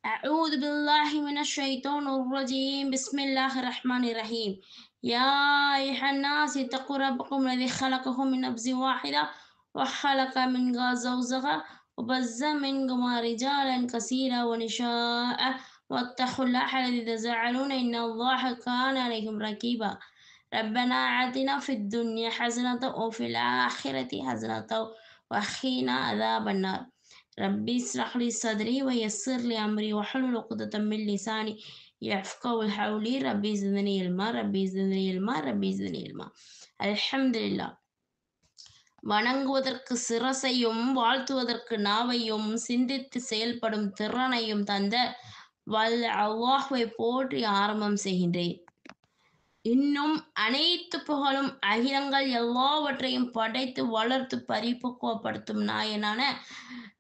أعوذ بالله من الشيطان الرجيم بسم الله الرحمن الرحيم يا أيها الناس اتقوا ربكم الذي خلقكم من نفس واحدة وخلق منها زوجها وبث منهما رجالا كثيرا ونساء واتقوا الله الذي تساءلون إن الله كان عليكم رقيبا ربنا آتنا في الدنيا حسنة وفي الآخرة حسنة وقنا عذاب النار ربي اشرح لي صدري ويسر لي أمري واحلل عقدة من لساني يفقهوا قولي ربي زدني علما ربي زدني علما ربي زدني علما الحمد لله வணங்குவதற்கு சிரசையும் வாழ்த்துவதற்கு நாவையும் சிந்தித்து செயல்படும் திறனையும் தந்த வல்ல அல்லாஹ்வை போற்றி ஆரம்பம் செய்கின்றேன். இன்னும் அனைத்து புகழும் அகிலங்கள் எல்லாவற்றையும் படைத்து வளர்த்து பரிபக்குவப்படுத்தும் நாயனான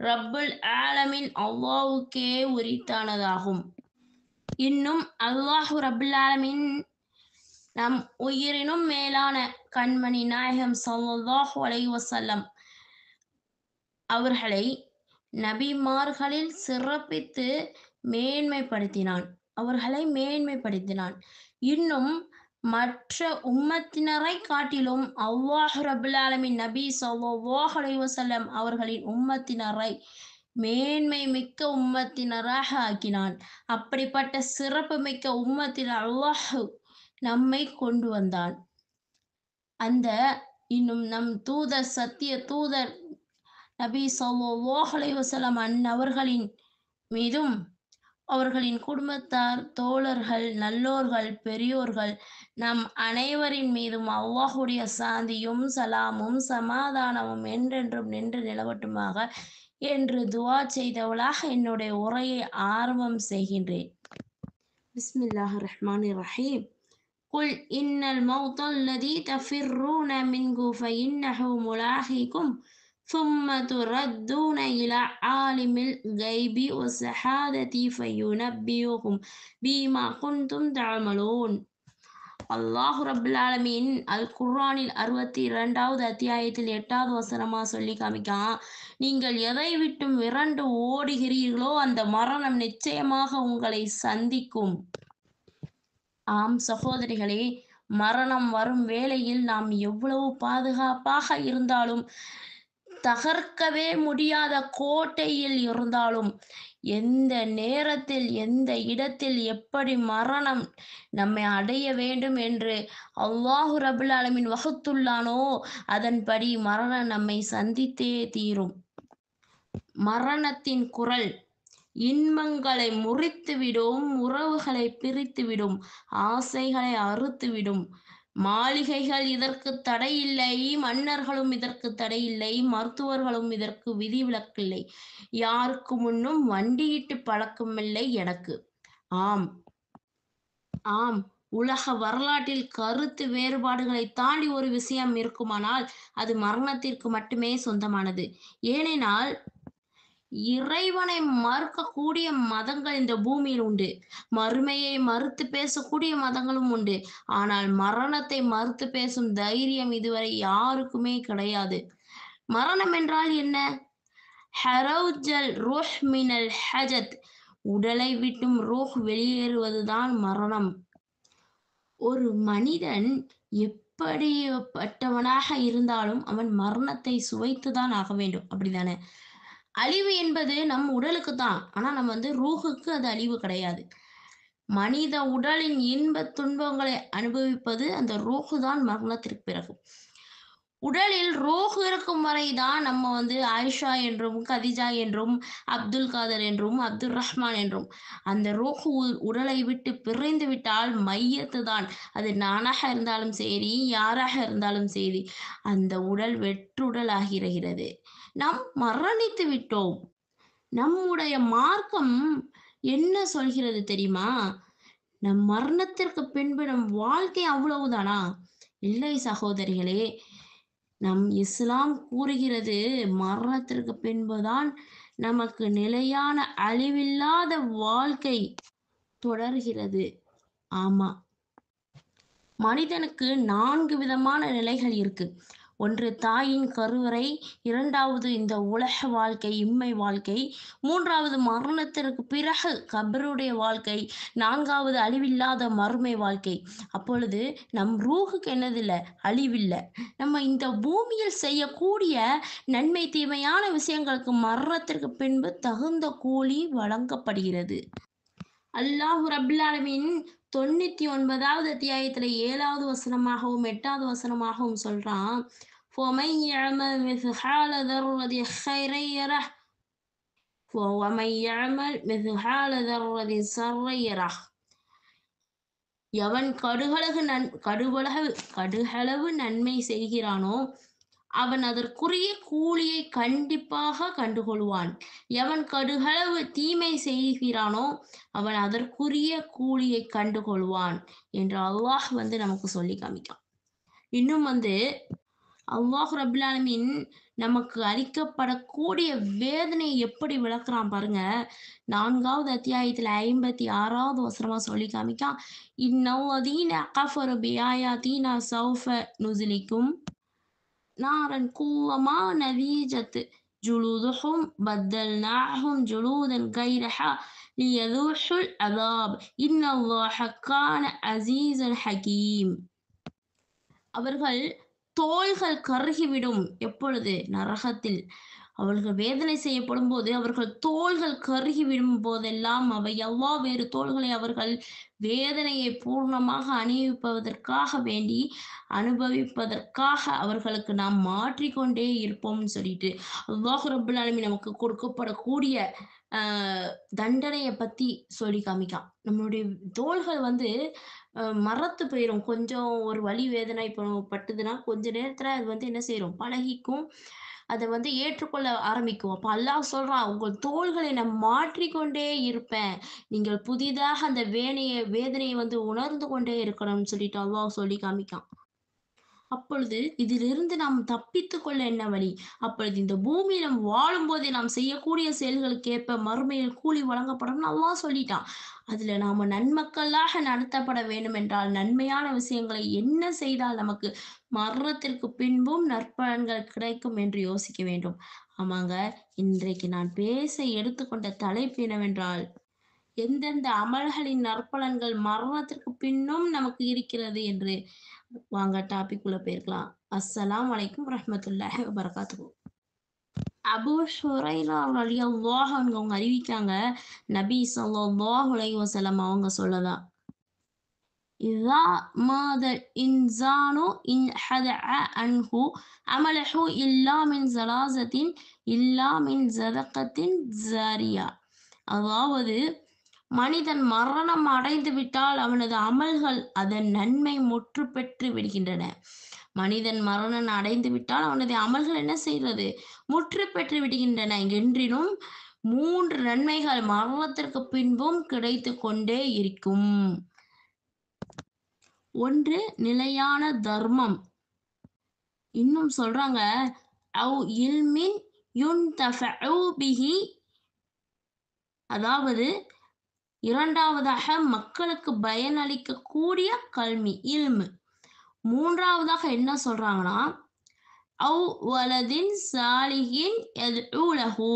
ரப்புல் ஆலமீன் அல்லாஹ்வுக்கே உரித்தானதாகும். இன்னும் அல்லாஹு ரப்புல் ஆலமீன் நம் உயிரினும் மேலான கண்மணி நாயகம் ஸல்லல்லாஹு அலைஹி வஸல்லம் அவர்களை நபிமார்களில் சிறப்பித்து மேன்மைப்படுத்தினான். இன்னும் மற்ற உம்மத்தினரை காட்டிலும் அல்லாஹ் ரப்புல் ஆலமீன் நபி ஸல்லல்லாஹு அலைஹி வஸல்லம் அவர்களின் உம்மத்தினரை மேன்மை மிக்க உம்மத்தினராக ஆக்கினான். அப்படிப்பட்ட சிறப்பு மிக்க உம்மத்தில் அல்லாஹ் நம்மை கொண்டு வந்தான். இன்னும் நம் தூதர் சத்திய தூதர் நபி ஸல்லல்லாஹு அலைஹி வஸல்லம் அன்னவர்களின் மீதும் அவர்களின் குடும்பத்தார், தோழர்கள், நல்லோர்கள், பெரியோர்கள் நம் அனைவரின் மீதும் அல்லாஹ்வுடைய சாந்தியும் சலாமும் சமாதானமும் என்றென்றும் நின்று நிலவட்டுமாக என்று துஆ செய்தவளாக என்னுடைய உரையை ஆரம்பம் செய்கின்றேன். பிஸ்மில்லாஹிர் ரஹ்மானிர் ரஹீம். குல் இன்னல் மௌத்தல்லதி தஃபிர்ரூன மின்ஹு ஃபஇன்னஹு முலாஹிக்கும் ثم تردون إلى عالم الغيب والشهادة فينبئكم بما كنتم تعملون. அல்லாஹ் ரப்புல் ஆலமீன் அல் குர்ஆனில் 62வது அத்தியாயத்தில் 8வது வசனமா சொல்லி காமிக்கான், நீங்கள் எதை விட்டும் விரண்டு ஓடுகிறீர்களோ அந்த மரணம் நிச்சயமாக உங்களை சந்திக்கும். ஆம் சகோதரிகளே, மரணம் வரும் வேளையில் நாம் எவ்வளவு பாதுகாப்பாக இருந்தாலும், தகர்க்கவே முடியாத கோட்டையில் இருந்தாலும், எந்த நேரத்தில் எந்த இடத்தில் எப்படி மரணம் நம்மை அடைய வேண்டும் என்று அல்லாஹு ரப்புல் ஆலமீன் வகுத்துள்ளானோ அதன்படி மரணம் நம்மை சந்தித்தே தீரும். மரணத்தின் குரல் இன்பங்களை முறித்துவிடும், உறவுகளை பிரித்துவிடும், ஆசைகளை அறுத்துவிடும். மாளிகைகள் இதற்கு தடையில்லை, மன்னர்களும் இதற்கு தடையில்லை, மருத்துவர்களும் இதற்கு விதிவிலக்கில்லை. யாருக்கு முன்னும் வண்டியிட்டு பழக்கமில்லை எனக்கு. ஆம், உலக வரலாற்றில் கருத்து வேறுபாடுகளை தாண்டி ஒரு விஷயம் இருக்குமானால் அது மரணத்திற்கு மட்டுமே சொந்தமானது. ஏனென்றால் இறைவனை மறுக்கக்கூடிய மதங்கள் இந்த பூமியில் உண்டு, மறுமையை மறுத்து பேசக்கூடிய மதங்களும் உண்டு. ஆனால் மரணத்தை மறுத்து பேசும் தைரியம் இதுவரை யாருக்குமே கிடையாது. மரணம் என்றால் என்ன? ஹரவுஜல் ரூஹ் மினல் ஹஜத், உடலை விட்டும் ரூஹ் வெளியேறுவதுதான் மரணம். ஒரு மனிதன் எப்படிப்பட்டவனாக இருந்தாலும் அவன் மரணத்தை சுவைத்துதான் ஆக வேண்டும், அப்படிதானே? அழிவு என்பது நம் உடலுக்கு தான், ஆனா நம்ம ரூஹுக்கு அது அழிவு கிடையாது. மனித உடலின் இன்ப துன்பங்களை அனுபவிப்பது அந்த ரூஹு தான் மரணத்திற்கு பிறகு. உடலில் ரூஹ் இருக்கும் வரை தான் நம்ம ஆயிஷா என்றும், கதிஜா என்றும், அப்துல் காதர் என்றும், அப்துல் ரஹ்மான் என்றும். அந்த ரூஹ் உடலை விட்டு பிரிந்து விட்டால் மையத்து தான். அது நானாக இருந்தாலும் சரி, யாராக இருந்தாலும் சரி, அந்த உடல் வெற்றுடல் ஆகிறது. நாம் மரணித்து விட்டோம். நம்முடைய மார்க்கம் என்ன சொல்கிறது தெரியுமா? நம் மரணத்திற்கு பின்பு நம் வாழ்க்கை அவ்வளவுதானா? இல்லை சகோதரிகளே, நம் இஸ்லாம் கூறுகிறது மரணத்திற்கு பின்புதான் நமக்கு நிலையான அழிவில்லாத வாழ்க்கை தொடர்கிறது. ஆமா, மனிதனுக்கு 4 விதமான நிலைகள் இருக்கு. ஒன்று தாயின் கருவறை, 2வது இந்த உலக வாழ்க்கை, இம்மை வாழ்க்கை, 3வது மரணத்திற்கு பிறகு கபருடைய வாழ்க்கை, 4வது அழிவில்லாத மறுமை வாழ்க்கை. அப்பொழுது நம் ரூஹுக்கு என்னதில்ல? அழிவில்ல. நம்ம இந்த பூமியில் செய்யக்கூடிய நன்மை தீமையான விஷயங்களுக்கு மரணத்திற்கு பின்பு தகுந்த கூலி வழங்கப்படுகிறது. அல்லாஹு ரப்பில் ஆலமீன் 99வது அத்தியாயத்துல 7வது வசனமாகவும் 8வது வசனமாகவும் சொல்றான், فَمَن يَعْمَلْ مِثْقَالَ ذَرَّةٍ خَيْرًا يَرَهُ وَمَن يَعْمَلْ مِثْقَالَ ذَرَّةٍ شَرًّا يَرَهُ. எவன் கடுகளவு நன்மை செய்கிறானோ அவன் அதற்குரிய கூலியை கண்டிப்பாக கண்டுகொள்வான். எவன் கடுகளவு தீமை செய்கிறானோ அவன் அதற்குரிய கூலியை கண்டுகொள்வான் என்று அல்லாஹ் நமக்கு சொல்லி காமிக்கான். இன்னும் அல்லாஹ் ரப்பில் ஆலமீன் நமக்கு அளிக்கப்படக்கூடிய வேதனையை எப்படி விளக்குறான் பாருங்க. 4வது அத்தியாயத்துல 56வது வசனமா சொல்லி காமிக்கான், இன்னல்லதீன கஃபரு பிஆயாத்தினா சௌஃப நுஸ்லிக்கும் நாரன் குல்லமா நதீஜத் ஜுலூதுஹும் பத்தல்நாஹும் ஜுலூதன் கைரஹா லியதூஹுல் அதாப் இன்னல்லாஹ கான அஸீஸன் ஹகீம். அவர்கள் தோள்கள் கருகிவிடும். எப்பொழுது? நரகத்தில். அவர்கள் வேதனை செய்யப்படும் போது அவர்கள் தோள்கள் கருகிவிடும் போதெல்லாம் அவை வேறு தோள்களை அவர்கள் வேதனையை பூர்ணமாக அனுபவிப்பதற்காக வேண்டி அனுபவிப்பதற்காக அவர்களுக்கு நாம் மாற்றிக்கொண்டே இருப்போம்னு சொல்லிட்டு அல்லாஹ் ரப்புல் ஆலமீன் நமக்கு கொடுக்கப்படக்கூடிய தண்டனையை பத்தி சொல்லி காமிக்கான். நம்மளுடைய தோள்கள் மரத்து போயிரும். கொஞ்சம் ஒரு வலி வேதனை இப்போ பட்டுதுன்னா கொஞ்ச நேரத்துல அது என்ன செய்யும்? பழகிக்கும். அதை ஏற்றுக்கொள்ள ஆரம்பிக்கும். அப்ப அல்லாஹ் சொல்றான், உங்கள் தோள்களை நான் மாற்றிக்கொண்டே இருப்பேன். நீங்கள் புதிதாக அந்த வேதனையை உணர்ந்து கொண்டே இருக்கணும்னு சொல்லிட்டு அல்லாஹ் சொல்லி காமிக்கான். அப்பொழுது இதிலிருந்து நாம் தப்பித்துக் கொள்ள என்ன வழி? அப்பொழுது இந்த பூமியில வாழும்போதே நாம் செய்யக்கூடிய செயல்களுக்கு ஏற்ப மறுமையில் கூலி வழங்கப்படும்னு அல்லாஹ் சொல்லிட்டான். அதுல நாம நன்மக்களாக நடத்தப்பட வேண்டும் என்றால் நன்மையான விஷயங்களை என்ன செய்தால் நமக்கு மரணத்திற்கு பின்பும் நற்பலன்கள் கிடைக்கும் என்று யோசிக்க வேண்டும். ஆமாங்க, இன்றைக்கு நான் பேச எடுத்துக்கொண்ட தலைப்பு என்னவென்றால், எந்தெந்த அமல்களின் நற்பலன்கள் மரணத்திற்கு பின்னும் நமக்கு இருக்கிறது என்று. வாங்க டாபிக் உள்ள போயிருக்கலாம். அஸ்ஸலாமு அலைக்கும் வரஹ்மத்துல்லாஹி வபரகாத்துஹு. அபூ ஹுரைரா ரலியல்லாஹு அன்ஹு அவங்க அறிவிக்காங்க, நபி ஸல்லல்லாஹு அலைஹி வஸல்லம் அவங்க சொல்லலாம், இதா மாதல் இன்சானு இன் ஹதஅ அன்ஹு அமலஹு இல்லா மின் ஸலாஸத்தின் இல்லா மின் ஸதகத்தின் ஜாரியா. அதாவது மனிதன் மரணம் அடைந்து விட்டால் அவனது அமல்கள் அதன் நன்மை முற்று பெற்று விடுகின்றன. மனிதன் மரணம் அடைந்து விட்டால் அவனது அமல்கள் என்ன செய்கிறது? முற்று பெற்று விடுகின்றன. என்றினும் 3 நன்மைகள் மரணத்திற்கு பின்பும் கிடைத்து கொண்டே இருக்கும். 1 நிலையான தர்மம். இன்னும் சொல்றாங்க, அவ் இல்மின் யுன்தஃபஉ பிஹி, அதாவது 2வதாக மக்களுக்கு பயனளிக்கக்கூடிய கல்வி இல்மு. 3வதாக என்ன சொல்றாங்கன்னா, அவ் வலதின் சாலிஹின் யத்உ லஹு,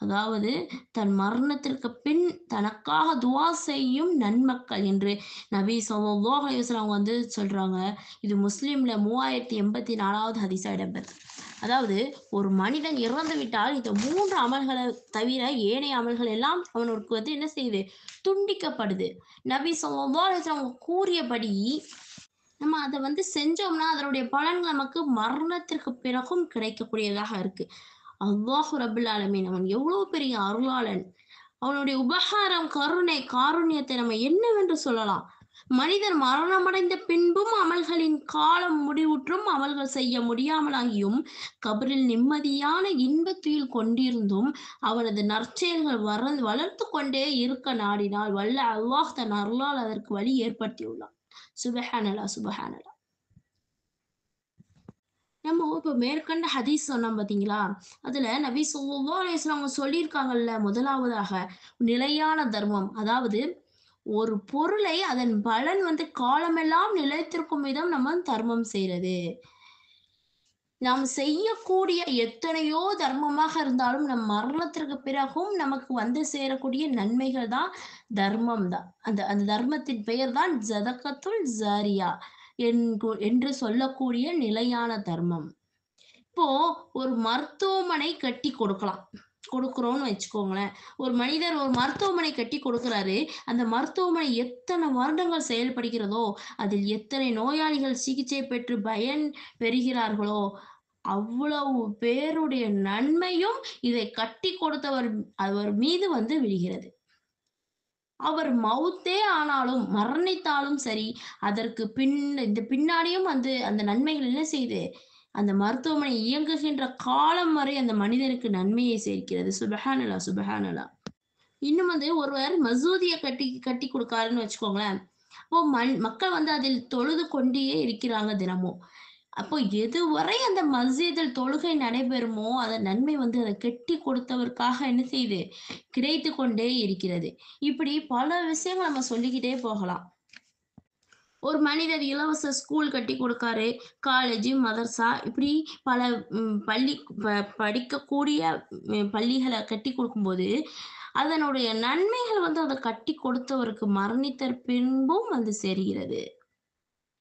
அதாவது தன் மரணத்திற்கு பின் தனக்காக துஆ செய்யும் நன்மக்கள் என்று நபி ஸல்லல்லாஹு அலைஹி வஸல்லம் சொல்றாங்க. இது முஸ்லிம்ல 3084வது ஹதீஸா இடம்பெறுது. அதாவது ஒரு மனிதன் இறந்து விட்டால் இந்த 3 அமல்களை தவிர ஏனைய அமல்கள் எல்லாம் அவனுக்கு என்ன செய்யுது? துண்டிக்கப்படுது. நபி ஸல்லல்லாஹு அலைஹி வஸல்லம் கூறியபடி நம்ம அதை செஞ்சோம்னா அதனுடைய பலன்கள் நமக்கு மரணத்திற்கு பிறகும் கிடைக்கக்கூடியதாக இருக்கு. அல்லாஹு ரப்புல் ஆலமீன் அவன் எவ்வளவு பெரிய அருளாளன். அவனுடைய உபகாரம், கருணை, காருண்யத்தை நம்ம என்னவென்று சொல்லலாம்? மனிதன் மரணமடைந்த பின்பும் அமல்களின் காலம் முடிவுற்றும் அமல்கள் செய்ய முடியாமலாகியும் கபரில் நிம்மதியான இன்பத்துயில் கொண்டிருந்தும் அவனது நற்செயல்கள் வளர்த்து கொண்டே இருக்க நாடினால் வல்ல அல்லாஹ் தன் அருளால் அதற்கு வழி ஏற்படுத்தியுள்ளான். சுபஹானல்லாஹ், சுபஹானல்லாஹ். நம்ம இப்போ மேற்கண்ட ஹதீஸ் சொன்னோம் பார்த்தீங்களா? அதுல நபி ஸல்லல்லாஹு அலைஹி வஸல்லம் அவங்க சொல்லியிருக்காங்கல்ல, முதலாவதாக நிலையான தர்மம். அதாவது ஒரு பொருளை அதன் பலன் காலமெல்லாம் நிலைத்திருக்கும் விதம் நம்ம தர்மம் செய்யறது. நாம் செய்யக்கூடிய எத்தனையோ தர்மமாக இருந்தாலும் நம் மரணத்திற்கு பிறகும் நமக்கு வந்து சேரக்கூடிய நன்மைகள் தான் தர்மம் தான். அந்த அந்த தர்மத்தின் பெயர் தான் ஜதகத்துல் ஜாரியா என்று சொல்லக்கூடிய நிலையான தர்மம். இப்போ ஒரு மருத்துவமனை கட்டி கொடுக்குறோம்னு வச்சுக்கோங்களேன். ஒரு மனிதர் ஒரு மருத்துவமனை கட்டி கொடுக்குறாரு. அந்த மருத்துவமனை எத்தன வருடங்கள் செயல்படுகிறதோ, அதில் எத்தனை நோயாளிகள் சிகிச்சை பெற்று பயன் பெறுகிறார்களோ, அவ்வளவு பேருடைய நன்மையும் இதை கட்டிக் கொடுத்தவர் அவர் மீது வந்து விழுகிறது. அவர் மவுத்தே ஆனாலும், மரணித்தாலும் சரி, அதற்கு இந்த பின்னாடியும் வந்து அந்த நன்மைகள் என்ன செய்யுது? அந்த மருத்துவமனை இயங்குகின்ற காலம் வரை அந்த மனிதனுக்கு நன்மையை சேர்க்கிறது. சுப்ஹானல்லாஹ், சுப்ஹானல்லாஹ். இன்னும் வந்து ஒருவர் மசூதிய கட்டி குடுக்காருன்னு வச்சுக்கோங்களேன். அப்போ மக்கள் வந்து அதில் தொழுது கொண்டே இருக்கிறாங்க தினமும். அப்போ எதுவரை அந்த மஸ்ஜிதில் தொழுகை நடைபெறுமோ, அதன் நன்மை வந்து அத கெட்டிக் கொடுத்தவருக்காக என்ன செய்யுது? கிடைத்துக் கொண்டே இருக்கிறது. இப்படி பல விஷயங்கள நம்ம சொல்லிக்கிட்டே போகலாம். ஒரு மனிதர் இலவச ஸ்கூல் கட்டிக் கொடுக்காரு. காலேஜ், மதர்சா இப்படி பல பள்ளி படிக்கக்கூடிய பள்ளிகள கட்டிக் கொடுக்கும்போது, அதனுடைய நன்மைகள் வந்து அத கட்டிக் கொடுத்தவருக்கு மரணித்த பின்பும் வந்து சேர்கிறது.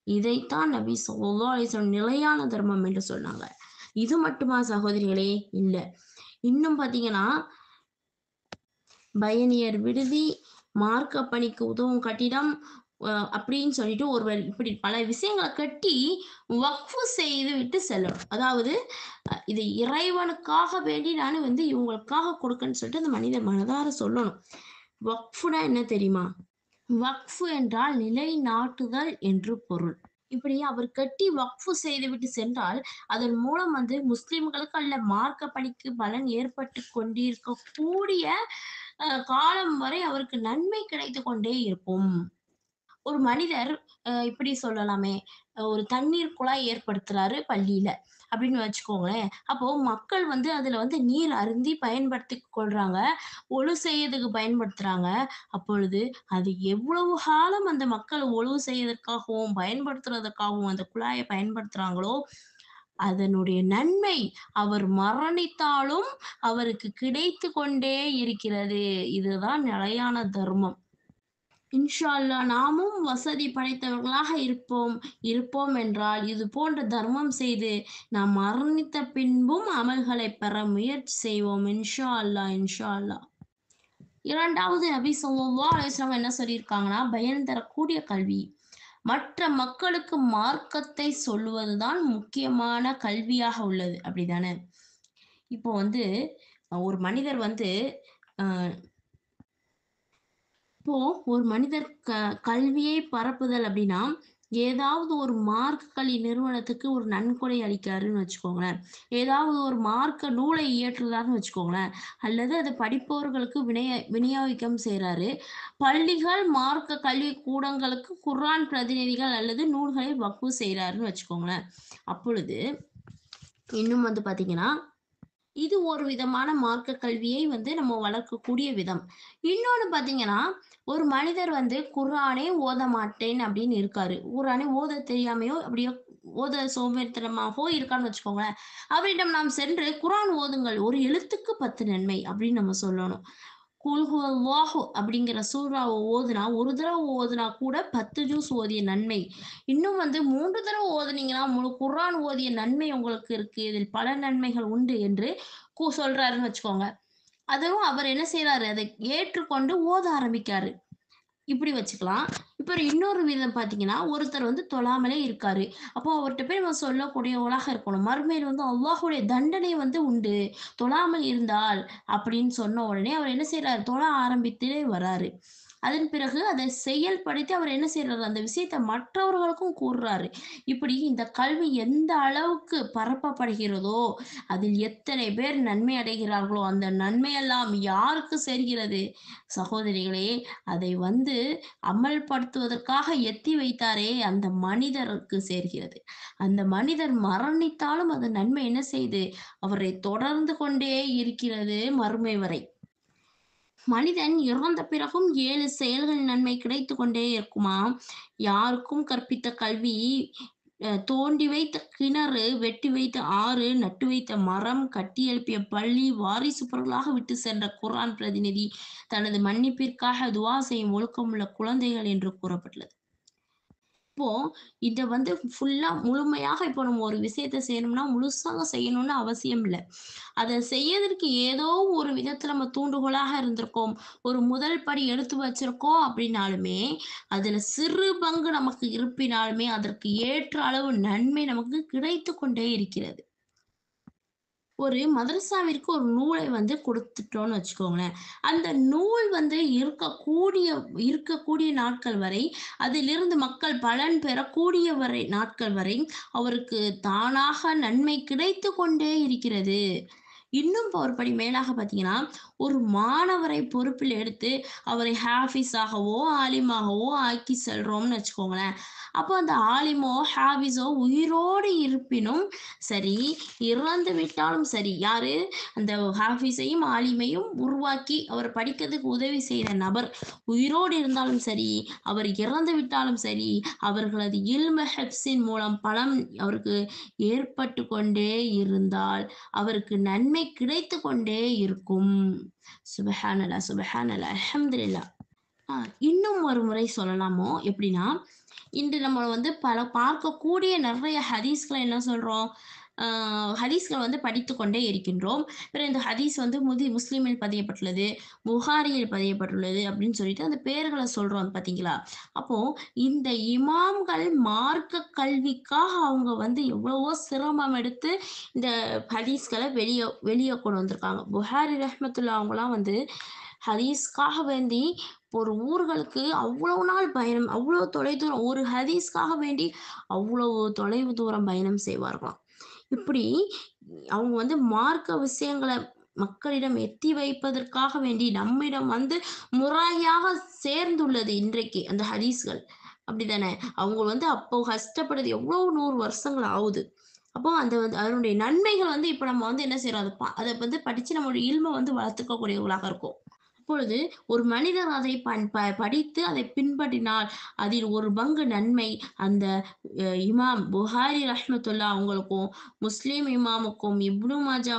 இதைத்தான் நபி ஸல்லல்லாஹு அலைஹி வஸல்லம் நிலையான தர்மம் என்று சொன்னாங்க. இது மட்டுமா சகோதரிகளே? இல்ல. இன்னும் பார்த்தீங்கன்னா, பயணியர் விடுதி, மார்க்க பணிக்கு உதவும் கட்டிடம், அப்படின்னு சொல்லிட்டு ஒருவர் இப்படி பல விஷயங்கள கட்டி வக்ஃப் செய்து விட்டு செல்லணும். அதாவது இது இறைவனுக்காக வேண்டி நானு வந்து இவங்களுக்காக கொடுக்கன்னு சொல்லிட்டு அந்த மனிதர் மனதார சொல்லணும். வக்ஃப்னா என்ன தெரியுமா? வக்ஃப் என்றால் நிலைநாட்டுதல் என்று பொருள். இப்படி அவர் கட்டி வக்ஃப் செய்துவிட்டு சென்றால், அதன் மூலம் வந்து முஸ்லிம்களுக்கு அல்ல மார்க்க பணிக்கு பலன் ஏற்பட்டுக் கொண்டிருக்கக்கூடிய காலம் வரை அவருக்கு நன்மை கிடைத்துக் கொண்டே இருக்கும். ஒரு மனிதர் இப்படி சொல்லலாமே, ஒரு தண்ணீர் குழாய் ஏற்படுத்துறாரு பள்ளியில, அப்படின்னு வச்சுக்கோங்களேன். அப்போ மக்கள் வந்து அதுல வந்து நீர் அருந்தி பயன்படுத்திக் கொள்றாங்க. ஒழு செய்யறதுக்கு பயன்படுத்துறாங்க. அப்பொழுது அது எவ்வளவு காலம் அந்த மக்கள் ஒழுவு செய்வதற்காகவும், பயன்படுத்துறதுக்காகவும் அந்த குழாய பயன்படுத்துறாங்களோ, அதனுடைய நன்மை அவர் மரணித்தாலும் அவருக்கு கிடைத்துக் கொண்டே இருக்கிறது. இதுதான் நிலையான தர்மம். இன்ஷா அல்லாஹ் நாமும் வசதி படைத்தவர்களாக இருப்போம் என்றால், இது போன்ற தர்மம் செய்து நாம் மரணித்த பின்பும் அமல்களை பெற முயற்சி செய்வோம். இன்ஷா அல்லாஹ், இன்ஷா அல்லாஹ். 2வது நபி ஸல்லல்லாஹு அலைஹி வஸல்லம் என்ன சொல்லியிருக்காங்கன்னா, பயன் தரக்கூடிய கல்வி. மற்ற மக்களுக்கு மார்க்கத்தை சொல்லுவதுதான் முக்கியமான கல்வியாக உள்ளது. அப்படிதானே? இப்போ வந்து ஒரு மனிதர் வந்து அ இப்போ ஒரு மனிதர் கல்வியை பரப்புதல் அப்படின்னா, ஏதாவது ஒரு மார்க்க கல்வி நிறுவனத்துக்கு ஒரு நன்கொடை அளிக்கிறாருன்னு வச்சுக்கோங்களேன். ஏதாவது ஒரு மார்க்க நூலை இயற்றுறார்ன்னு வச்சுக்கோங்களேன். அல்லது அது படிப்பவர்களுக்கு விநியோகம் செய்றாரு. பள்ளிகள், மார்க்க கல்வி கூடங்களுக்கு குர்ஆன் பிரதிநிதிகள் அல்லது நூல்களை வக்ஃப் செய்றாருன்னு வச்சுக்கோங்களேன். அப்பொழுது இன்னும் வந்து பார்த்தீங்கன்னா இது ஒரு விதமான மார்க்க கல்வியை வந்து நம்ம வளர்க்கக்கூடிய விதம். இன்னொன்னு பார்த்தீங்கன்னா, ஒரு மனிதர் வந்து குர்ஆனே ஓத மாட்டேன் அப்படின்னு இருக்காரு. குர்ஆனே ஓத தெரியாமையோ, அப்படியோ ஓத சோம்பேறித்தனமாகவோ இருக்கான்னு வச்சுக்கோங்களேன். அவரிடம் நாம் சென்று குர்ஆன் ஓதுங்கள். ஒரு எழுத்துக்கு 10 நன்மை அப்படின்னு நம்ம சொல்லணும். குல் ஹுவல்லாஹு அப்படிங்கிற சூறாவ ஓதுனா, ஒரு தடவ ஓதுனா கூட 10 ஜூஸ் ஓதிய நன்மை. இன்னும் வந்து 3 தடவ ஓதுனீங்கன்னா, முழு குர்ஆன் ஓதிய நன்மை உங்களுக்கு இருக்கு. இதில் பல நன்மைகள் உண்டு என்று சொல்றாருன்னு வச்சுக்கோங்க. அதுவும் அவர் என்ன செய்றாரு, அதை ஏற்றுக்கொண்டு ஓத ஆரம்பிக்காரு. இப்படி வச்சுக்கலாம். இப்ப இன்னொரு விதம் பார்த்தீங்கன்னா, ஒருத்தர் வந்து தொழாமலே இருக்காரு. அப்போ அவர்ட்ட போய் நம்ம சொல்லக்கூடியவங்களா இருக்கணும். மறுமையில வந்து அல்லாஹ்வுடைய தண்டனை வந்து உண்டு. தொழாமல் இருந்தால் அப்படின்னு சொன்ன உடனே அவர் என்ன செய்றாரு, தொழ ஆரம்பித்து வராரு. அதன் பிறகு அதை செயல்படுத்தி அவர் என்ன செய்றாரு, அந்த விஷயத்த மற்றவர்களுக்கும் கூறுறாரு. இப்படி இந்த கல்வி எந்த அளவுக்கு பரப்பப்படுகிறதோ, அதில் எத்தனை பேர் நன்மை அடைகிறார்களோ, அந்த நன்மையெல்லாம் யாருக்கு சேர்கிறது? சகோதரிகளே, அதை வந்து அமல்படுத்துவதற்காக எத்தி வைத்தாரே, அந்த மனிதருக்கு சேர்கிறது. அந்த மனிதர் மரணித்தாலும் அந்த நன்மை என்ன செய்யுது? அவரை தொடர்ந்து கொண்டே இருக்கிறது மறுமை வரை. மனிதன் இறந்த பிறகும் 7 செயல்கள் நன்மை கிடைத்துக் கொண்டே இருக்குமாம். யாருக்கும் கற்பித்த கல்வி தோண்டி வைத்த கிணறு, வெட்டி வைத்த ஆறு, நட்டு வைத்த மரம், கட்டி எழுப்பிய பள்ளி, வாரிசு பொருளாக விட்டு சென்ற குர்ஆன் பிரதிநிதி, தனது மன்னிப்பிற்காக துஆ செய்யும் ஒழுக்கமுள்ள குழந்தைகள் என்று கூறப்பட்டுள்ளது. இப்போ இத வந்து ஃபுல்லா முழுமையாக இப்போ நம்ம ஒரு விஷயத்த செய்யணும்னா, முழுசாக செய்யணும்னு அவசியம் இல்ல. அத செய்யறதற்கு ஏதோ ஒரு விதத்துல நம்ம தூண்டுகோலாக இருந்திருக்கோம். ஒரு முதல் படி எடுத்து வச்சிருக்கோம் அப்படின்னாலுமே, அதுல சிறு பங்கு நமக்கு இருப்பினாலுமே, அதற்கு ஏற்ற அளவு நன்மை நமக்கு கிடைத்துக் கொண்டே இருக்கிறது. ஒரு மதரசாவிற்கு ஒரு நூலை வந்து குடுத்துட்டோம்னு வச்சுக்கோங்களேன். அந்த நூல் வந்து இருக்கக்கூடிய நாட்கள் வரை, அதிலிருந்து மக்கள் பலன் பெறக்கூடிய நாட்கள் வரை, அவருக்கு தானாக நன்மை கிடைத்துக் கொண்டே இருக்கிறது. இன்னும் இப்போ ஒரு படி மேலாக பார்த்தீங்கன்னா, ஒரு மாணவரை பொறுப்பில் எடுத்து அவரை ஹாஃபிஸாகவோ, ஆலிமாகவோ ஆக்கி செல்றோம்னு வச்சுக்கோங்களேன். அப்போ அந்த ஆலிமோ, ஹாஃபிஸோ உயிரோடு இருப்பினும் சரி, இறந்து விட்டாலும் சரி, யாரு? அந்த ஹாஃபிஸையும், ஆலிமையும் உருவாக்கி அவர் படிக்கிறதுக்கு உதவி செய்த நபர் உயிரோடு இருந்தாலும் சரி, அவர் இறந்து விட்டாலும் சரி, அவர்களது இல்மு ஹிஃப்ஸின் மூலம் பலம் அவருக்கு ஏற்பட்டு கொண்டே இருந்தால், அவருக்கு நன்மை கிடைத்துக் கொண்டே இருக்கும். சுப்ஹானல்லாஹ், சுப்ஹானல்லாஹ், அல்ஹம்துலில்லாஹ். ஆ இன்னும் ஒரு முறை சொல்லலாமோ எப்படின்னா, இன்று நம்ம வந்து பார்க்கக்கூடிய நெறைய ஹதீஸ்கள என்ன சொல்றோம்? ஆ ஹதீஸ்கள வந்து படித்துக் கொண்டே இருக்கின்றோம். பிறகு இந்த ஹதீஸ் வந்து முஸ்லிமில் பதியப்பட்டுள்ளது, புகாரியில் பதியப்பட்டுள்ளது அப்படின்னு சொல்லிட்டு அந்த பெயர்கள சொல்றோம் பார்த்தீங்களா? அப்போ இந்த இமாம்கள் மார்க்க கல்விக்காக அவங்க வந்து எவ்வளவோ சிரமம் எடுத்து இந்த ஹதீஸ்கள வெளிய வெளிய கொண்டு வந்திருக்காங்க. புகாரி ரஹ்மத்துல்லாஹ் அவங்கலாம் வந்து ஹதீஸ்க்காக வேண்டி ஒரு ஊர்களுக்கு அவ்வளவு நாள் பயணம், அவ்வளோ தொலைதூரம் ஒரு ஹதீஸ்க்காக வேண்டி அவ்வளவு தொலைவு தூரம் பயணம் செய்வார்களாம். இப்படி அவங்க வந்து மார்க்க விஷயங்கள மக்களிடம் எத்தி வைப்பதற்காக வேண்டி நம்மிடம் வந்து முறையாக சேர்ந்துள்ளது இன்றைக்கு அந்த ஹதீஸ்கள். அப்படிதானே? அவங்க வந்து அப்போ கஷ்டப்பட்டது எவ்வளோ 100 வருஷங்கள் ஆவுது. அப்போ அந்த வந்து அதனுடைய நன்மைகள் வந்து இப்ப நம்ம வந்து என்ன செய்றோம்? அத வந்து படிச்சு நம்மளுடைய இல்ம வந்து வளர்த்துக்கக்கூடியவர்களாக இருக்கோம். அப்பொழுது ஒரு மனிதர் அதை படித்து அதை பின்பற்றினால், அதில் ஒரு பங்கு நன்மை அந்த இமாம் புகாரி ரஹ்மத்துல்லாஹ் அவங்களுக்கும், முஸ்லிம் இமாமுக்கும், இப்னு மாஜா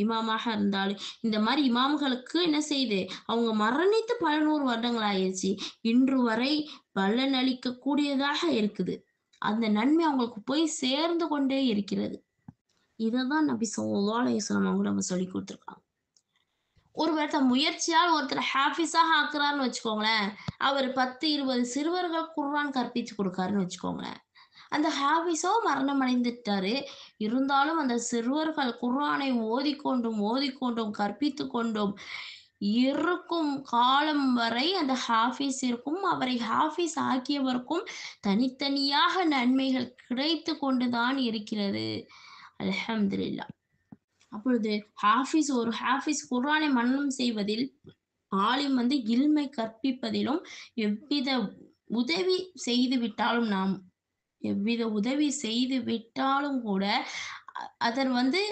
இமாமாக இருந்தாலும், இந்த மாரி இமாம்களுக்கு என்ன செய்யுது? அவங்க மரணித்து பல 100 வருடங்கள் ஆயிருச்சு. இன்று வரை பலனளிக்கக்கூடியதாக இருக்குது. அந்த நன்மை அவங்களுக்கு போய் சேர்ந்து கொண்டே இருக்கிறது. இத தான் நபி ஸல்லல்லாஹு அலைஹி வஸல்லம் அவங்க நமக்கு சொல்லிக் குடுத்துருக்காங்க. ஒருவர் தம் முயற்சியால் ஒருத்தர ஹாஃபிஸாக ஆக்குறார்ன்னு வச்சுக்கோங்களேன். அவரு 10, 20 சிறுவர்கள் குர்ஆன் கற்பிச்சு குடுக்காருன்னு வச்சுக்கோங்களேன். அந்த ஹாஃபிஸோ மரணம் அடைந்துட்டாரு. இருந்தாலும் அந்த சிறுவர்கள் குர்ஆனை ஓதிக்கொண்டும், ஓதிக்கொண்டும், கற்பித்துக் கொண்டும் இருக்கும் காலம் வரை அந்த ஹாஃபிஸிற்கும், அவரை ஹாஃபிஸ் ஆக்கியவருக்கும் தனித்தனியாக நன்மைகள் கிடைத்துக் கொண்டு தான் இருக்கிறது. அல்ஹம்துலில்லாஹ். அப்பொழுது ஒரு ஹாஃபிஸ் குர்ஆனை மனனம் செய்வதில், ஆலிம் வந்து இல்மை கற்பிப்பதிலும் எவ்வித உதவி செய்து விட்டாலும் நாம் எவ்வித உதவி செய்து விட்டாலும் கூட, அதன் வந்து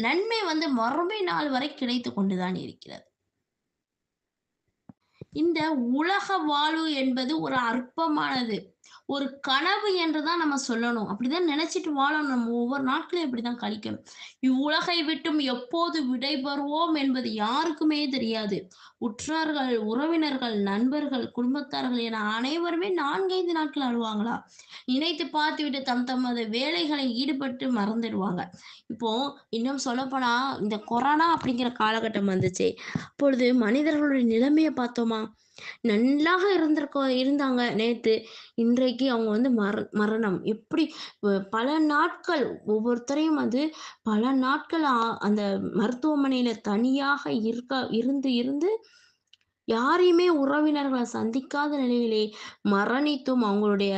நன்மை வந்து மறுமை நாள் வரை கிடைத்துக் கொண்டு தான் இருக்கிறது. இந்த உலக வாழ்வு என்பது ஒரு அற்பமானது. ஒரு கனவு என்று தான் நம்ம சொல்லணும். அப்படிதான் நினைச்சிட்டு வாழணும். நம்ம ஒவ்வொரு நாட்களையும் அப்படிதான் கழிக்கணும். இவ்வுலகை விட்டும் எப்போது விடைபெறுவோம் என்பது யாருக்குமே தெரியாது. உற்றார்கள், உறவினர்கள், நண்பர்கள், குடும்பத்தார்கள் என அனைவருமே 4, 5 நாட்கள் அழுவாங்களா? நினைத்து பார்த்துவிட்டு தமது வேலைகளில் ஈடுபட்டு மறந்துடுவாங்க. இப்போ இன்னும் சொல்லப்போனா, இந்த கொரோனா அப்படிங்கிற காலகட்டம் வந்துச்சே, அப்பொழுது மனிதர்களுடைய நிலைமைய பார்த்தோமா? நல்லாக இருந்தாங்க நேத்து. இன்றைக்கு அவங்க வந்து மரணம். எப்படி பல நாட்கள் ஒவ்வொருத்தரையும் வந்து பல நாட்கள் அந்த மருத்துவமனையில தனியாக இருந்து இருந்து யாரையுமே உறவினர்கள சந்திக்காத நிலையிலே மரணித்தும் அவங்களுடைய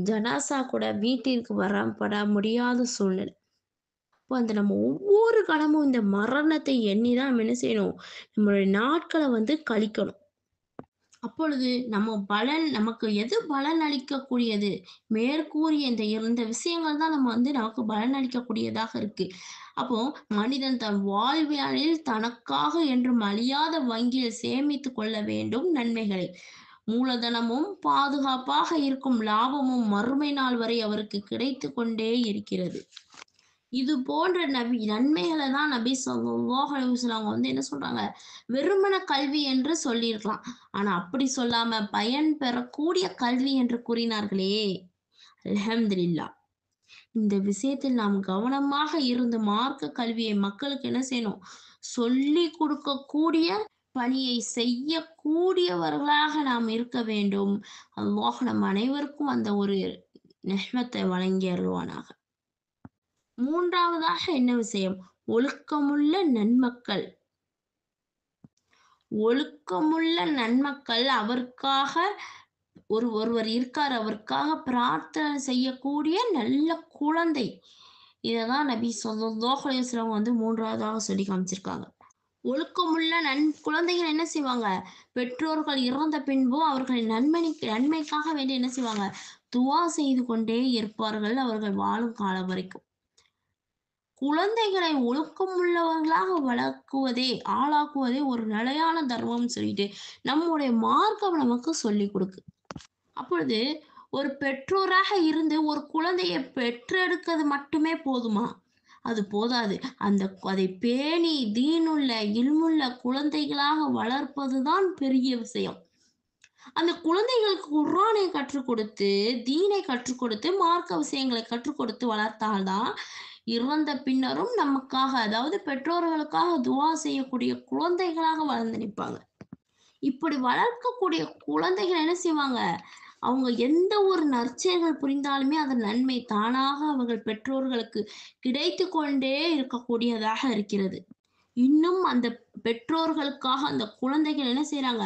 ஜனாசா கூட வீட்டிற்கு வரப்பட முடியாத சூழ்நிலை. அப்போ அந்த நம்ம ஒவ்வொரு கணமும் இந்த மரணத்தை எண்ணி தான் நம்ம என்ன செய்யணும்? நம்மளுடைய நாட்கள வந்து கழிக்கணும். அப்பொழுது நமக்கு எது பலன் அளிக்கக்கூடியது? மேற்கூறிய இந்த விஷயங்கள் தான் நமக்கு பலன் அளிக்கக்கூடியதாக இருக்கு. அப்போ மனிதன் தன் வாழ்வியலில் தனக்காக என்றும் அழியாத வங்கியில் சேமித்துக் கொள்ள வேண்டும் நன்மைகளை. மூலதனமும் பாதுகாப்பாக இருக்கும் லாபமும் மறுமை நாள் வரை அவருக்கு கிடைத்து கொண்டே இருக்கிறது. இது போன்ற நன்மைகளை தான் நபி ஸல்லல்லாஹு அலைஹி வஸல்லம் அவங்க வந்து என்ன சொல்றாங்க, வெறுமன கல்வி என்று சொல்லியிருக்கலாம். ஆனா அப்படி சொல்லாம பயன் பெறக்கூடிய கல்வி என்று கூறினார்களே. அல்ஹம்துலில்லாஹ். இந்த விஷயத்தில் நாம் கவனமாக இருந்து மார்க்க கல்வியை மக்களுக்கு என்ன செய்யணும்? சொல்லிக் கொடுக்கக்கூடிய பணியை செய்யக்கூடியவர்களாக நாம் இருக்க வேண்டும். அல்லாஹ் நம் அனைவருக்கும் அந்த ஒரு நிஹ்மத்தை வழங்கி அருள்வானாக. 3வதாக என்ன விஷயம்? ஒழுக்கமுள்ள நன்மக்கள். ஒழுக்கமுள்ள நன்மக்கள் அவருக்காக ஒருவர் இருக்கார். அவருக்காக பிரார்த்தனை செய்யக்கூடிய நல்ல குழந்தை. இததான் நபி ஸல்லல்லாஹு அலைஹி வஸல்லம் வந்து 3வதாக சொல்லி காமிச்சிருக்காங்க. ஒழுக்கமுள்ள குழந்தைகள் என்ன செய்வாங்க? பெற்றோர்கள் இறந்த பின்பும் அவர்களின் நன்மைக்காக வேண்டி என்ன செய்வாங்க? துஆ செய்து கொண்டே இருப்பார்கள் அவர்கள் வாழும் காலம் வரைக்கும். குழந்தைகளை ஒழுக்கமுள்ளவர்களாக வளர்க்குவதே, ஆளாக்குவதே ஒரு நிலையான தர்மம்னு சொல்லிட்டு நம்முடைய மார்க்கம் நமக்கு சொல்லிக் கொடுக்கு. அப்பொழுது ஒரு பெற்றோராக இருந்து ஒரு குழந்தையை பெற்றெடுக்கிறது மட்டுமே போதுமா? அது போதாது. அதை பேணி தீனுள்ள, இல்முள்ள குழந்தைகளாக வளர்ப்பதுதான் பெரிய விஷயம். அந்த குழந்தைகளுக்கு குர்ஆனை கற்றுக் கொடுத்து, தீனை கற்றுக் கொடுத்து, மார்க்க விஷயங்களை கற்றுக் கொடுத்து வளர்த்தால் தான், இறந்த பின்னரும் நமக்காக, அதாவது பெற்றோர்களுக்காக துஆ செய்யக்கூடிய குழந்தைகளாக வளர்ந்து நிற்பாங்க. இப்படி வளர்க்கக்கூடிய குழந்தைகள் என்ன செய்வாங்க? அவங்க எந்த ஒரு நற்செயல்கள் புரிந்தாலுமே அதன் நன்மை தானாக அவர்கள் பெற்றோர்களுக்கு கிடைத்துக் கொண்டே இருக்கக்கூடியதாக இருக்கிறது. இன்னும் அந்த பெற்றோர்களுக்காக அந்த குழந்தைகள் என்ன செய்றாங்க?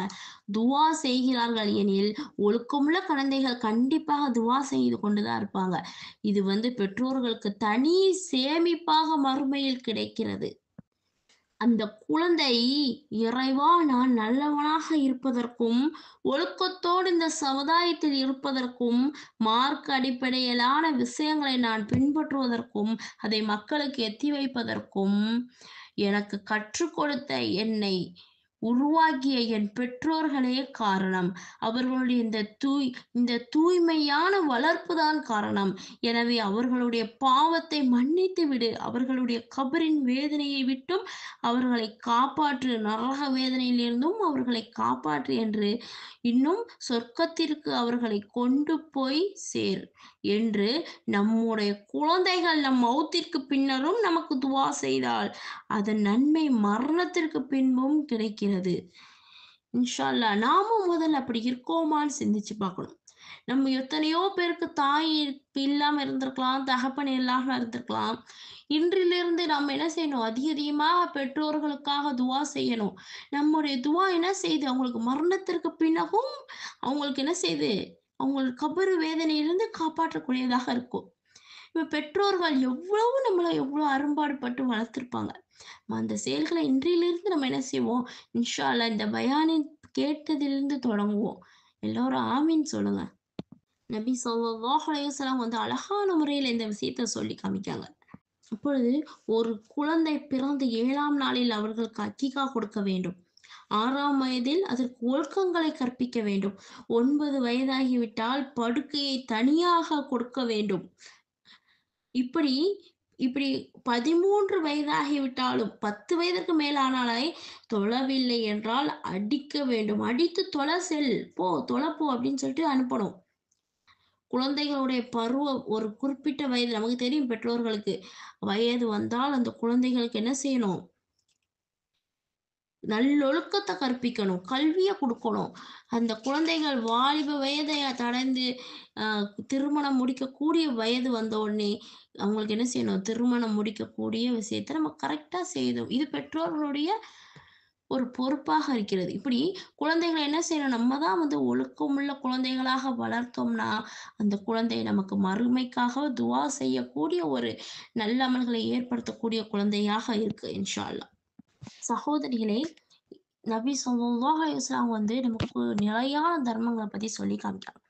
துஆ செய்கிறார்கள் எனில், ஒழுக்கமுள்ள குழந்தைகள் கண்டிப்பாக துஆ செய்து கொண்டு தான் இருப்பாங்க. இது வந்து பெற்றோர்களுக்கு தனி சேமிப்பாக மறுமையில் கிடைக்கிறது. அந்த குழந்தை, இறைவா நான் நல்லவனாக இருப்பதற்கும், ஒழுக்கத்தோடு இந்த சமுதாயத்தில் இருப்பதற்கும், மார்க்க அடிப்படையிலான விஷயங்களை நான் பின்பற்றுவதற்கும், அதை மக்களுக்கு எத்தி வைப்பதற்கும், எனக்கு கற்றுக் கொடுத்த என்னை உருவாக்கிய என் பெற்றோர்களே காரணம். அவர்களுடைய இந்த தூய்மையான வளர்ப்பு தான் காரணம். எனவே அவர்களுடைய பாவத்தை மன்னித்து விடு. அவர்களுடைய கபரின் வேதனையை விட்டும் அவர்களை காப்பாற்று. நரக வேதனையிலிருந்தும் அவர்களை காப்பாற்று என்று, இன்னும் சொர்க்கத்திற்கு அவர்களை கொண்டு போய் சேர் என்று நம்முடைய குழந்தைகள் நம் மௌத்திற்கு பின்னரும் நமக்கு துஆ செய்தால், அதன் நன்மை மரணத்திற்கு பின்பும் கிடைக்கிறது. இன்ஷா அல்லாஹ். நாமும் முதல்ல அப்படி இருக்கோமான்னு சிந்திச்சு பார்க்கணும். நம்ம எத்தனையோ பேருக்கு தாய் இல்லாம இருந்திருக்கலாம், தகப்பன் இல்லாம இருந்திருக்கலாம். இன்றிலிருந்து நம்ம என்ன செய்யணும்? அதிகமாக பெற்றோர்களுக்காக துஆ செய்யணும். நம்முடைய துஆ என்ன செய்யுது? அவங்களுக்கு மரணத்திற்கு பின்னகும் அவங்களுக்கு என்ன செய்யுது? அவங்கள் கபர் வேதனையிலிருந்து காப்பாற்றக்கூடியதாக இருக்கும். இப்ப பெற்றோர்கள் எவ்வளோ அரும்பாடுபட்டு வளர்த்துருப்பாங்க. அந்த செயல்களை இன்றிலிருந்து நம்ம என்ன செய்வோம்? இன்ஷா அல்லாஹ் இந்த பயானின் கேட்டதிலிருந்து தொடங்குவோம். எல்லோரும் ஆமீன் சொல்லுங்க. நபி ஸல்லல்லாஹு அலைஹி வஸல்லம் வந்து அழகான முறையில இந்த விஷயத்த சொல்லி காமிக்காங்க. அப்பொழுது ஒரு குழந்தை பிறந்து 7ஆம் நாளில் அவர்களுக்கு அக்கீகா கொடுக்க வேண்டும். 6ஆம் வயதில் அதற்கு ஒழுக்கங்களை கற்பிக்க வேண்டும். 9 வயதாகிவிட்டால் படுக்கையை தனியாக கொடுக்க வேண்டும். இப்படி இப்படி 13 வயதாகிவிட்டாலும் 10 வயதிற்கு மேலானாலே தொழவில்லை என்றால் அடிக்க வேண்டும். அடித்து தொழ செல். போ தொழ போ அப்படின்னு சொல்லிட்டு அனுப்பணும். குழந்தைகளுடைய பருவம் ஒரு குறிப்பிட்ட வயது நமக்கு தெரியும் பெற்றோர்களுக்கு. வயது வந்தால் அந்த குழந்தைகளுக்கு என்ன செய்யணும்? நல்லொழுக்கத்த கற்பிக்கணும். கல்விய குடுக்கணும். அந்த குழந்தைகள் வாலிப வயதை அடைந்து அ திருமணம் முடிக்கக்கூடிய வயது வந்த உடனே, அவங்களுக்கு என்ன செய்யணும்? திருமணம் முடிக்கக்கூடிய விஷயத்த நம்ம கரெக்ட்டா செய்யணும். இது பெற்றோர்களுடைய ஒரு பொறுப்பாக இருக்கிறது. இப்படி குழந்தைகள என்ன செய்யணும்? நம்ம தான் வந்து ஒழுக்கமுள்ள குழந்தைகளாக வளர்த்தோம்னா, அந்த குழந்தை நமக்கு மறுமைக்காக துஆ செய்யக்கூடிய ஒரு நல்லமல்களை ஏற்படுத்தக்கூடிய குழந்தையாக இருக்கு இன்ஷா அல்லாஹ். சகோதரிகளே, நபி ஸல்லல்லாஹு அலைஹி வஸல்லம் வந்து நமக்கு நிலையான தர்மங்கள பத்தி சொல்லி காமிக்கிறாங்க.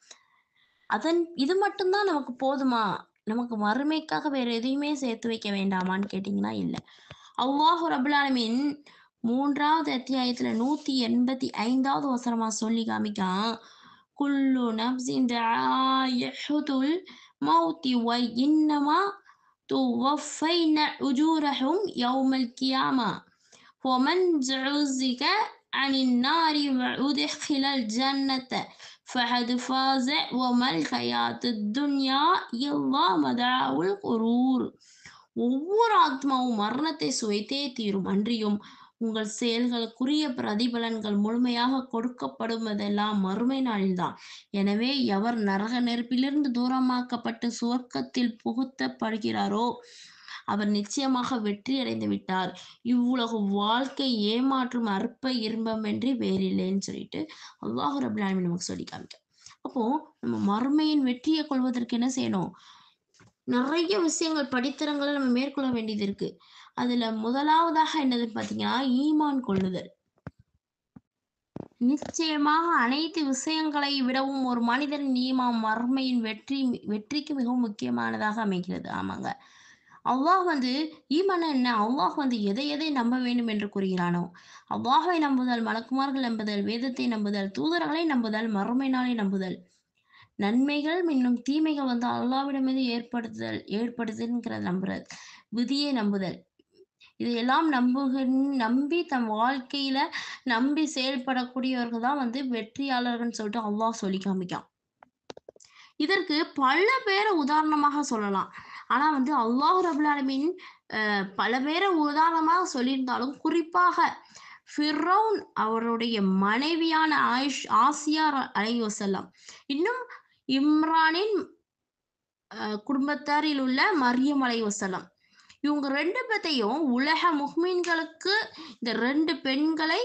இது மட்டும் தான் நமக்கு போதுமா? நமக்கு மறுமைக்காக வேற எதையுமே சேர்த்து வைக்க வேண்டாமான்னு கேட்டீங்கன்னா, இல்ல. அல்லாஹ் ரப்பல் ஆலமீன் 3வது அத்தியாயத்துல 185வது வசனமா சொல்லி காமிக்கான். குல்லு நஃப்ஸின் தாயிஹத்துல் மௌத்தி வ இன்னமா துவஃபைன உஜூரஹும் யௌமல் கியாமா ومن زعزك عن النار وأدخل الجنة فقد فاز وما الحياة الدنيا إلا متاع الغرور. ஒவ்வொரு ஆத்மாவும் மரணத்தை சுவைத்தே தீரும், அன்றியும் உங்கள் செயல்களுக்குரிய பிரதிபலன்கள் முழுமையாக கொடுக்கப்படுவதெல்லாம் மறுமை நாளில்தான். எனவே எவர் நரக நெருப்பிலிருந்து தூரமாக்கப்பட்டு சுவர்க்கத்தில் புகுத்தப்படுகிறாரோ அவர் நிச்சயமாக வெற்றி அடைந்து விட்டார். இவ்வுலக வாழ்க்கை ஏமாற்றும் அற்ப இன்பமின்றி வேறில்லைன்னு சொல்லிட்டு அல்லாஹ் ரப்பல் ஆலமீன் நமக்கு சொல்லி காமிக்க. அப்போ நம்ம மறுமையின் வெற்றியை கொள்வதற்கு என்ன செய்யணும்? நிறைய விஷயங்கள் படித்தரங்களை நம்ம மேற்கொள்ள வேண்டியது இருக்கு. அதுல முதலாவதாக என்னது பார்த்தீங்கன்னா, ஈமான் கொள்ளுதல். நிச்சயமாக அனைத்து விஷயங்களை விடவும் ஒரு மனிதனின் ஈமான் மறுமையின் வெற்றிக்கு மிகவும் முக்கியமானதாக அமைகிறது. ஆமாங்க. அல்லாஹ் ஈமான் என்ன? அல்லாஹ் எதை எதை நம்ப வேண்டும் என்று கூறுகிறானோ, அல்லாஹை நம்புதல், மலக்குமார்கள் நம்புதல், வேதத்தை நம்புதல், தூதர்களை நம்புதல், மறுமை நாளை நம்புதல், நன்மைகள் இன்னும் தீமைகள் அல்லாஹ்விடமிருந்து ஏற்படுதுங்கிறத நம்புறது, விதியை நம்புதல், இதையெல்லாம் நம்பி தன் வாழ்க்கையில நம்பி செயல்படக்கூடியவர்கள் தான் வெற்றியாளர்கள்னு சொல்லிட்டு அல்லாஹ் சொல்லி காமிக்கான். இதற்கு பல பேரை உதாரணமாக சொல்லலாம். ஆனா அல்லாஹ் ரப்பல் ஆலமீன் பல பேரை உதாரணமாக சொல்லியிருந்தாலும், குறிப்பாக ஃபிர்அவுன் அவருடைய மனைவியான ஆசியா அலைஹிவஸல்லம், இன்னும் இம்ரானின் குடும்பத்தாரில் உள்ள மரியம் அலைஹிவஸல்லம், இவங்க 2 பேத்தையும் உலக முஃமின்களுக்கு இந்த 2 பெண்களை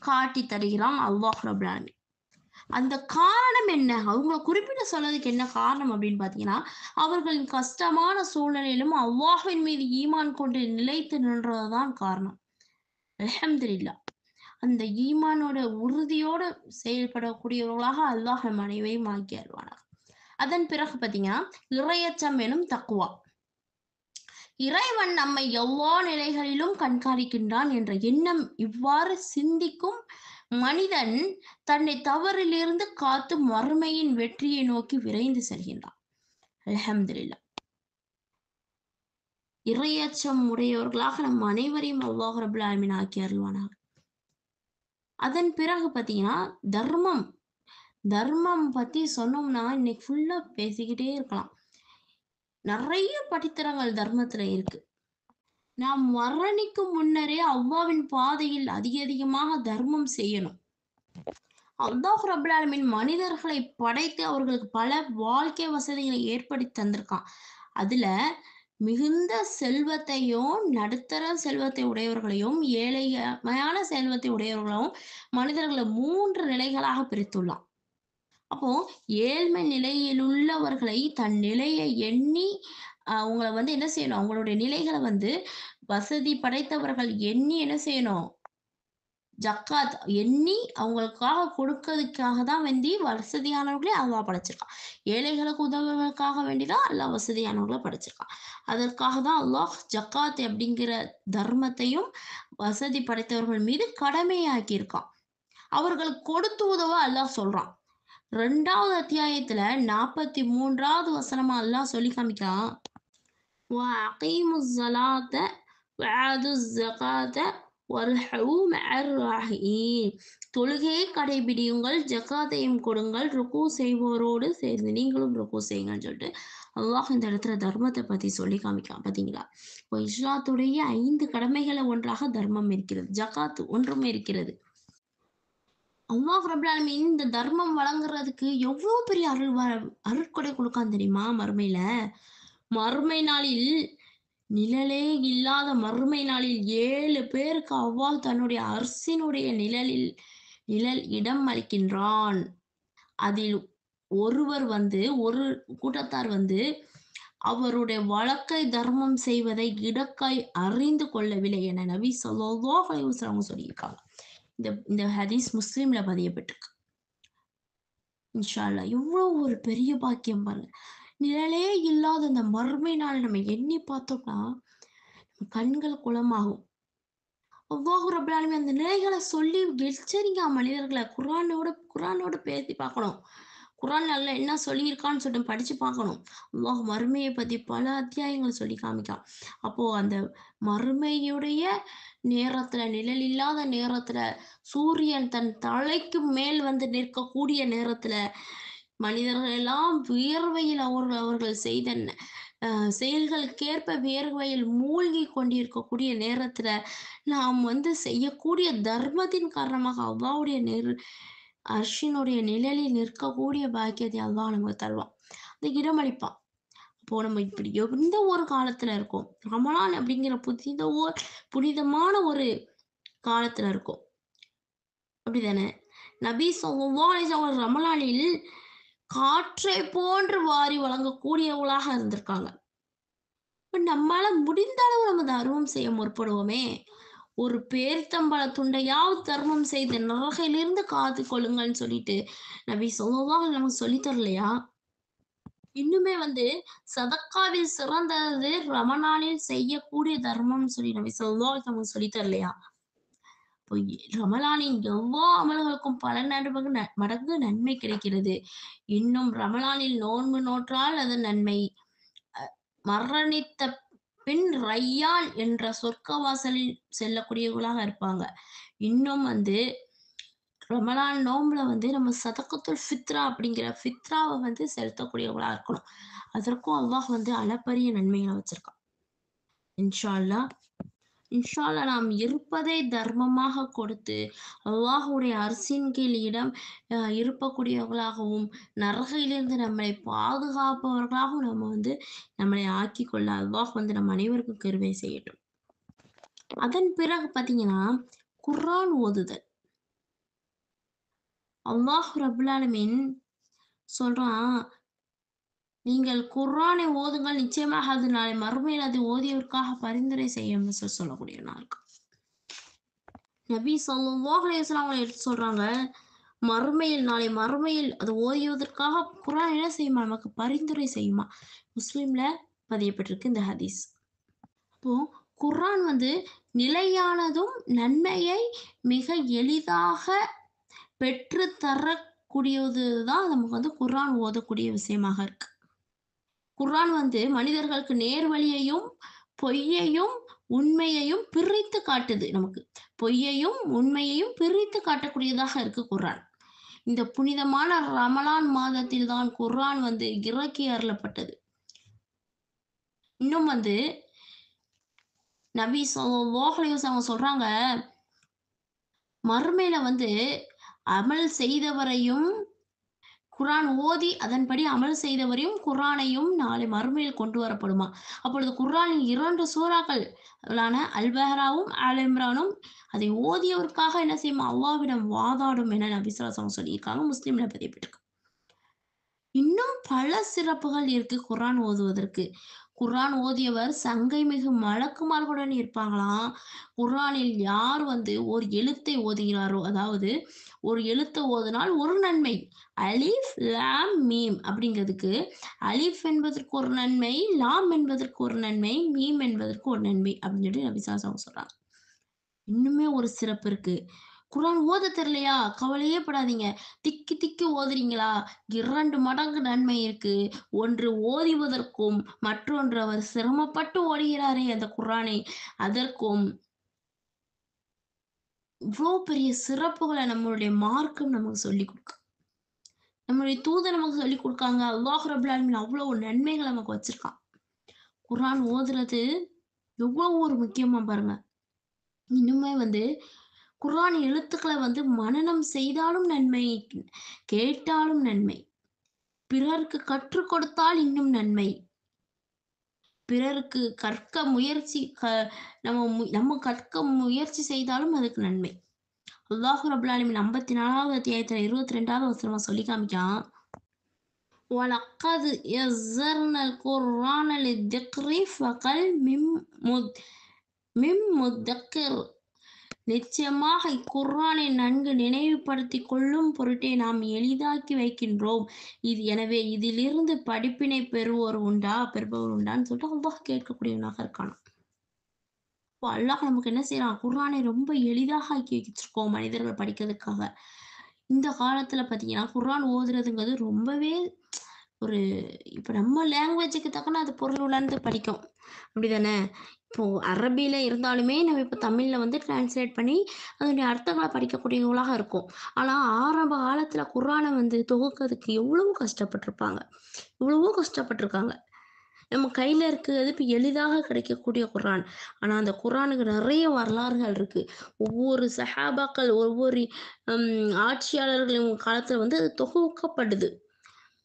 காட்டி தருகிறான் அல்லாஹ் ரப்பல் ஆலமீன். அந்த காரணம் என்ன? அவங்க குறிப்பிட்டு சொன்னதுக்கு என்ன காரணம் அப்படின்னு பார்த்தீங்கன்னா, அவர்களின் கஷ்டமான சூழ்நிலையிலும் அல்லாஹ்வின் மீது ஈமான் கொண்டு நிலைத்து நின்றதுதான் காரணம். அல்ஹம்துலில்லாஹ். அந்த ஈமானோட உறுதியோட செயல்படக்கூடியவர்களாக அல்லாஹ் நம் அனைவரையும் ஆக்கி அருள்வானாக. அதன் பிறகு பார்த்தீங்கன்னா, இறையச்சம் எனும் தக்வா. இறைவன் நம்மை எல்லா நிலைகளிலும் கண்காணிக்கின்றான் என்ற எண்ணம் இவ்வாறு சிந்திக்கும் மனிதன் தன்னை தவறிலிருந்து காத்து மறுமையின் வெற்றியை நோக்கி விரைந்து செல்கின்றான். அல்ஹம்துலில்லாஹ். இறையச்சம் உடையவர்களாக நம் அனைவரையும் அல்லாஹ் ரப்பல் ஆலமீன் ஆக்கி அருள்வானாக. அதன் பிறகு பார்த்தீங்கன்னா, தர்மம் பத்தி சொன்னோம்னா இன்னைக்கு ஃபுல்லா பேசிக்கிட்டே இருக்கலாம். நிறைய படித்தரங்கள் தர்மத்துல இருக்கு. நாம் மரணிக்கும் முன்னரே அல்லாஹ்வின் பாதையில் அதிகமாக தர்மம் செய்யணும். அல்லாஹ் ரப்பல் ஆலமீன் மனிதர்களை படைத்து அவர்களுக்கு பல வாழ்க்கை வசதிகளை ஏற்படுத்தி தந்திருக்கான். அதுல மிகுந்த செல்வத்தையும், நடுத்தர செல்வத்தை உடையவர்களையும், ஏழையான செல்வத்தை உடையவர்களையும் மனிதர்களை 3 நிலைகளாக பிரித்துள்ளான். அப்போ ஏழ்மை நிலையில் உள்ளவர்களை தன் நிலையை எண்ணி அவங்கள என்ன செய்யணும்? அவங்களுடைய நிலைகளை வசதி படைத்தவர்கள் எண்ணி என்ன செய்யணும்? ஜக்காத் எண்ணி அவங்களுக்காக கொடுக்கறதுக்காக தான் வசதியானவர்களே அல்லாஹ் படைச்சிருக்கான். ஏழைகளுக்கு உதவுவதற்காக வேண்டிதான் அல்லாஹ் வசதியானவர்களை படைச்சிருக்கான். அதற்காக தான் அல்லாஹ் ஜக்காத் அப்படிங்கிற தர்மத்தையும் வசதி படைத்தவர்கள் மீது கடமையாக்கியிருக்கான். அவர்களுக்கு கொடுத்து உதவ அல்லாஹ் சொல்றான். 2வது அத்தியாயத்துல 43வது வசனமா அல்லாஹ் சொல்லி காமிக்கிறான். وَأَقِيمُوا الصَّلَاةَ وَآتُوا الزَّكَاةَ وَارْكَعُوا مَعَ الرَّاكِعِينَ. தொழுகையை கடைபிடியுங்கள், ஜக்காத்தையும் கொடுங்கள், ருக்கு செய்வோரோடு சேர்ந்து நீங்களும் ருக்கு செய்யுங்கன்னு சொல்லிட்டு அல்லாஹ் இந்த இடத்துல தர்மத்தை பத்தி சொல்லி காமிக்கலாம். பார்த்தீங்களா? இப்போ இஸ்லாத்துடைய 5 கடமைகளை ஒன்றாக தர்மம் இருக்கிறது, ஜக்காத் ஒன்றும் இருக்கிறது. அல்லாஹ் ரப்பல் ஆலமீன் இந்த தர்மம் வழங்குறதுக்கு எவ்வளோ பெரிய அருட்கொடை கொடுக்கான் தெரியுமா? மறுமை நாளில் நிழலே இல்லாத மறுமை நாளில் 7 பேருக்கு அல்லாஹ் தன்னுடைய அர்ஷினுடைய நிழல் இடம் அளிக்கின்றான். அதில் ஒருவர் ஒரு கூட்டத்தார் அவருடைய வழக்கை தர்மம் செய்வதை இடக்காய் அறிந்து கொள்ளவில்லை என நபி ஸல்லல்லாஹு அலைஹி வஸல்லம் சொல்லியிருக்காங்க. இந்த ஹதீஸ் முஸ்லிம்ல பதியப்பட்டிருக்கு. இன்ஷா அல்லாஹ். இவ்வளோ ஒரு பெரிய பாக்கியம் பாருங்க. நிழலே இல்லாத அந்த மறுமை நாள் நம்ம எண்ணி பார்த்தோம்னா கண்கள் குளமாகும். அல்லாஹ் ரப்பல் ஆலமீன் அந்த நிலைகளை சொல்லி எச்சரிங்க மனிதர்களை. குர்ஆனோட பேசி பார்க்கணும். குர்ஆன்ல அல்லாஹ் என்ன சொல்லியிருக்கான்னு சொல்லிட்டு படிச்சு பார்க்கணும். அல்லாஹ் மறுமையை பத்தி பல அத்தியாயங்கள் சொல்லி காமிக்கான். அப்போ அந்த மறுமையுடைய நேரத்துல, நிழல் இல்லாத நேரத்துல, சூரியன் தன் தலைக்கு மேல் வந்து நிற்கக்கூடிய நேரத்துல, மனிதர்கள் எல்லாம் வியர்வையில் அவர்கள் செய்த செயல்களுக்கேற்ப வியர்வையில் மூழ்கிக் கொண்டிருக்கக்கூடிய நேரத்துல, நாம் வந்து செய்யக்கூடிய தர்மத்தின் காரணமாக அல்லாஹ்வுடைய அர்ஷினுடைய நிழலில் நிற்கக்கூடிய பாக்கியத்தை அல்லாஹ் நமக்கு தருவான். அந்த இடமளிப்பான். அப்போ நம்ம இப்படி எந்த ஒரு காலத்துல இருக்கோம். ரமலான் அப்படிங்கிற புனிதமான ஒரு காலத்துல இருக்கோம். அப்படிதானே? நபி ஸல்லல்லாஹு அலைஹி வஸல்லம் ரமலானில் காற்றை போன்று வாரி வழங்கக்கூடியவர்களாக இருந்திருக்காங்க. இப்ப நம்மால முடிந்த அளவு நம்ம தர்மம் செய்ய முற்படுவோமே! ஒரு பேரித்தம்பழ துண்டையாவது தர்மம் செய்து நரகிலிருந்து காத்து கொள்ளுங்கள்ன்னு சொல்லிட்டு, நபி ஸல்லல்லாஹு அலைஹி நமக்கு சொல்லி தரலையா? இன்னுமே வந்து சதக்காவில் சிறந்தது ரமணானில் செய்யக்கூடிய தர்மம்னு சொல்லி நபி ஸல்லல்லாஹு அலைஹி வஸல்லம் சொல்லி தரலையா? அப்போ ரமலானின் எவ்வா அமல்களுக்கும் பல மடங்கு நன்மை கிடைக்கிறது. இன்னும் ரமலானில் நோன்பு நோற்றால் அது நன்மை. மரணித்த பின் ரையான் என்ற சொர்க்க வாசலில் செல்லக்கூடியவர்களாக இருப்பாங்க. இன்னும் வந்து ரமலான் நோன்புல வந்து நம்ம சதக்கத்துல் ஃபித்ரா அப்படிங்கிற ஃபித்ராவ வந்து செலுத்தக்கூடியவங்களா இருக்கணும். அதற்கும் அல்லாஹ் வந்து அளப்பரிய நன்மைகள வச்சிருக்கான். இன்ஷா அல்லாஹ். இன்ஷா அல்லாஹ் நாம் இருப்பதை தர்மமாக கொடுத்து, அல்லாஹ்வுடைய அரசின் கீழ் இருக்கக்கூடியவர்களாகவும், நரகிலிருந்து நம்மை பாதுகாப்பவர்களாகவும் நம்ம வந்து நம்மளை ஆக்கிக்கொள்ள அல்லாஹ் வந்து நம் அனைவருக்கும் கிருபை செய்யட்டும். அதன் பிறகு பார்த்தீங்கன்னா, குர்ஆன் ஓதுதல். அல்லாஹ் ரப்புல் ஆலமீன் சொல்றான், நீங்கள் குர்ஆனை ஓதுங்கள். நிச்சயமாக அது நாளை மறுமையில் அது ஓதியவருக்காக பரிந்துரை செய்யும்னு சொல்லக்கூடிய நாள். நபி ஸல்லல்லாஹு அலைஹி வஸல்லம் அவங்க எடுத்து சொல்றாங்க, நாளை மறுமையில் அது ஓதியதற்காக குர்ஆன் என்ன செய்யுமா? நமக்கு பரிந்துரை செய்யுமா? முஸ்லிம்ல பதியப்பட்டிருக்கு இந்த ஹதீஸ். அப்போ குர்ஆன் வந்து நிலையானதும், நன்மையை மிக எளிதாக பெற்று தரக்கூடியது தான் நமக்கு வந்து குர்ஆன் ஓதக்கூடிய விஷயமாக இருக்கு. குர்ஆன் வந்து மனிதர்களுக்கு நேர்வழியையும், பொய்யையும், உண்மையையும் பிரித்து காட்டுது நமக்கு. பொய்யையும், உண்மையையும் பிரித்து காட்டக்கூடியதாக இருக்கு குர்ஆன். இந்த புனிதமான ரமலான் மாதத்தில் தான் குர்ஆன் வந்து இறக்கி அருளப்பட்டது. இன்னும் வந்து நபி ஸல்லல்லாஹு அலைஹி வஸல்லம் சொல்றாங்க, மறுமையில வந்து அமல் செய்தவரையும் குர்ஆன் ஓதி அதன்படி அமல் செய்தவரையும் குர்ஆனையும் நாளை மறுமையில் கொண்டு வரப்படுமாம். அப்பொழுது குர்ஆனின் 2 சூறாக்கள் அல் பஹராவும், ஆல் இம்ரானும் அதை ஓதியவருக்காக என்ன செய்யுமா? அல்லாஹ்விடம் வாதாடும் என நபி ஸல்லல்லாஹு அலைஹி வஸல்லம் சொல்லியிருக்காங்க. முஸ்லிம்ல பதியப்பட்டிருக்கு. இன்னும் பல சிறப்புகள் இருக்கு குர்ஆன் ஓதுவதற்கு. குர்ஆன் ஓதியவர் சங்கை மிகு மலக்குமார்களுடன் இருப்பாங்களாம். குர்ஆனில் யார் வந்து ஒரு எழுத்தை ஓதுகிறாரோ, அதாவது ஒரு எழுத்த ஓதினால் ஒரு நன்மை. அலிஃப், லாம், மீம் அப்படிங்கிறதுக்கு அலிஃப் என்பதற்கு ஒரு நன்மை, லாம் என்பதற்கு ஒரு நன்மை, மீம் என்பதற்கு ஒரு நன்மை அப்படின்னு சொல்லி நபி ஸல்லல்லாஹு அலைஹி வஸல்லம் சொல்றாங்க. இன்னுமே ஒரு சிறப்பு இருக்கு. குர்ஆன் ஓதத் தெரியலையா? கவலையே படாதீங்க. திக்கி திக்கி ஓதுறீங்களா? 2 மடங்கு நன்மை இருக்கு. ஒன்று ஓதுவதற்கும், மற்றொன்று அவர் சிரமப்பட்டு ஓதுகிறாரே அந்த குர்ஆனை, அதற்கும் இவ்ளோ பெரிய சிறப்புகள நம்மளுடைய மார்க்கம் நமக்கு சொல்லிக் குடுக்கு. நம்முடைய தூதர் நமக்கு சொல்லிக் குடுக்காங்க. அல்லாஹ் ரப்பல் ஆலமீன் அவ்ளோ நன்மைகள நமக்கு வச்சிருக்கான். குர்ஆன் ஓதுறது எவ்ளோ ஒரு முக்கியமா பாருங்க. இன்னுமே வந்து குர்ஆன் எழுத்துக்கள வந்து மனனம் செய்தாலும் நன்மை, கேட்டாலும் நன்மை. பிறருக்கு கற்றுக் கொடுத்தால் இன்னும் நன்மை. பிறருக்கு கற்க முயற்சி நம்ம கற்க முயற்சி செய்தாலும் அதுக்கு நன்மை. அல்லாஹ் ரப்பல் ஆலமீன் 54வது அத்தியாயத்துல 22வது வசனமா சொல்லி காமிக்கான். وَلَقَدْ يَسَّرْنَا الْقُرْآنَ لِلذِّكْرِ فَهَلْ மின் முத்தக்கிர். நிச்சயமாக இக்குர்ஆனை நன்கு நினைவுபடுத்திக் கொள்ளும் பொருட்டே நாம் எளிதாக்கி வைக்கின்றோம். எனவே இதிலிருந்து படிப்பினை பெறுபவர் உண்டான்னு சொல்லிட்டு அல்லாஹ் கேட்கக்கூடியவனாக இருக்கானாம். அப்போ அல்லாஹ் நமக்கு என்ன செய்றான்? குர்ஆனை ரொம்ப எளிதாக ஆக்கி வச்சிருக்கோம் மனிதர்கள் படிக்கிறதுக்காக. இந்த காலத்துல பார்த்தீங்கன்னா, குர்ஆன் ஓதுறதுங்கிறது ரொம்பவே ஒரு இப்ப நம்ம லேங்குவேஜுக்கு தக்கன அது பொருள் உணர்ந்து படிக்கும். அப்படிதானே? இப்போ அரபில இருந்தாலுமே, நம்ம இப்ப தமிழ்ல வந்து டிரான்ஸ்லேட் பண்ணி, அதனுடைய அர்த்தங்கள படிக்கக்கூடியவங்களாக இருக்கோம். ஆனா, ஆரம்ப காலத்துல குர்ஆன வந்து தொகுக்கிறதுக்கு எவ்வளவோ கஷ்டப்பட்டுருப்பாங்க. எவ்வளவோ கஷ்டப்பட்டுருக்காங்க. நம்ம கையில இருக்கிறது இப்ப எளிதாக கிடைக்கக்கூடிய குர்ஆன். ஆனா, அந்த குர்ஆனுக்கு நெறைய வரலாறுகள் இருக்கு. ஒவ்வொரு சஹாபாக்கள், ஒவ்வொரு ஆட்சியாளர்களின் காலத்துல வந்து அது தொகுக்கப்படுது.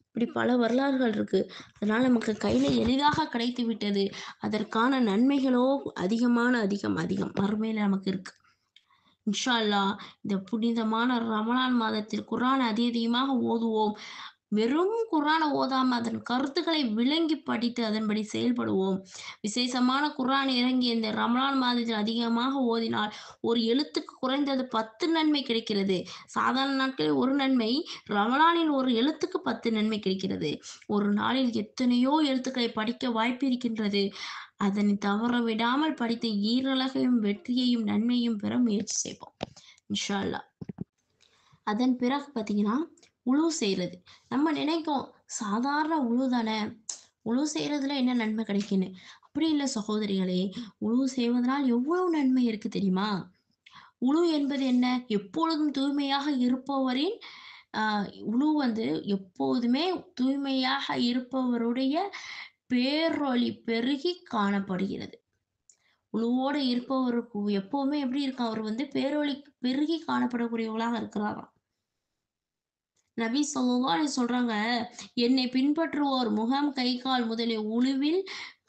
இப்படி பல வரலாறுகள் இருக்கு. அதனால நமக்கு கையில எளிதாக கிடைத்து விட்டது. அதற்கான நன்மைகளோ அதிகம், அதிகம். மறுமையில நமக்கு இருக்கு. இன்ஷா அல்லாஹ் இந்த புனிதமான ரமலான் மாதத்தில் குர்ஆன் அதிகமாக ஓதுவோம். வெறும் குர்ஆன ஓதாம அதன் கருத்துக்களை விளங்கி படித்து அதன்படி செயல்படுவோம். விசேஷமான குர்ஆன் இறங்கிய இந்த ரமலான் மாதத்தில் அதிகமாக ஓதினால், ஒரு எழுத்துக்கு குறைந்தது 10 நன்மை கிடைக்கிறது. சாதாரண நாட்களில் 1 நன்மை, ரமலானில் ஒரு எழுத்துக்கு 10 நன்மை கிடைக்கிறது. ஒரு நாளில் எத்தனையோ எழுத்துக்களை படிக்க வாய்ப்பு இருக்கின்றது. அதனை தவற விடாமல் படித்து ஈரலகையும், வெற்றியையும், நன்மையும் பெற முயற்சி செய்வோம். இன்ஷா அல்லாஹ். அதன் பிறகு பார்த்தீங்கன்னா, உழு செய்றது. நம்ம நினைப்போம், சாதாரண உழு தானே, உழு செய்றதுல என்ன நன்மை கிடைக்குன்னு. அப்படி இல்ல சகோதரிகளே, உழு செய்வதனால் எவ்வளவு நன்மை இருக்கு தெரியுமா? உழு என்பது என்ன? எப்பொழுதும் தூய்மையாக இருப்பவரின் அ உழு வந்து எப்போதுமே தூய்மையாக இருப்பவருடைய பேரொளி பெருகி காணப்படுகிறது. உழுவோடு இருப்பவருக்கு எப்பவுமே எப்படி இருக்கும்? அவர் வந்து பேரொளி பெருகி காணப்படக்கூடியவர்களாக இருக்கிறாராம். நபி ஸல்லல்லாஹு அலைஹி சொல்றாங்க, "என்னை பின்பற்றுவோர் முகம், கை, கால் முதலிய உழுவில்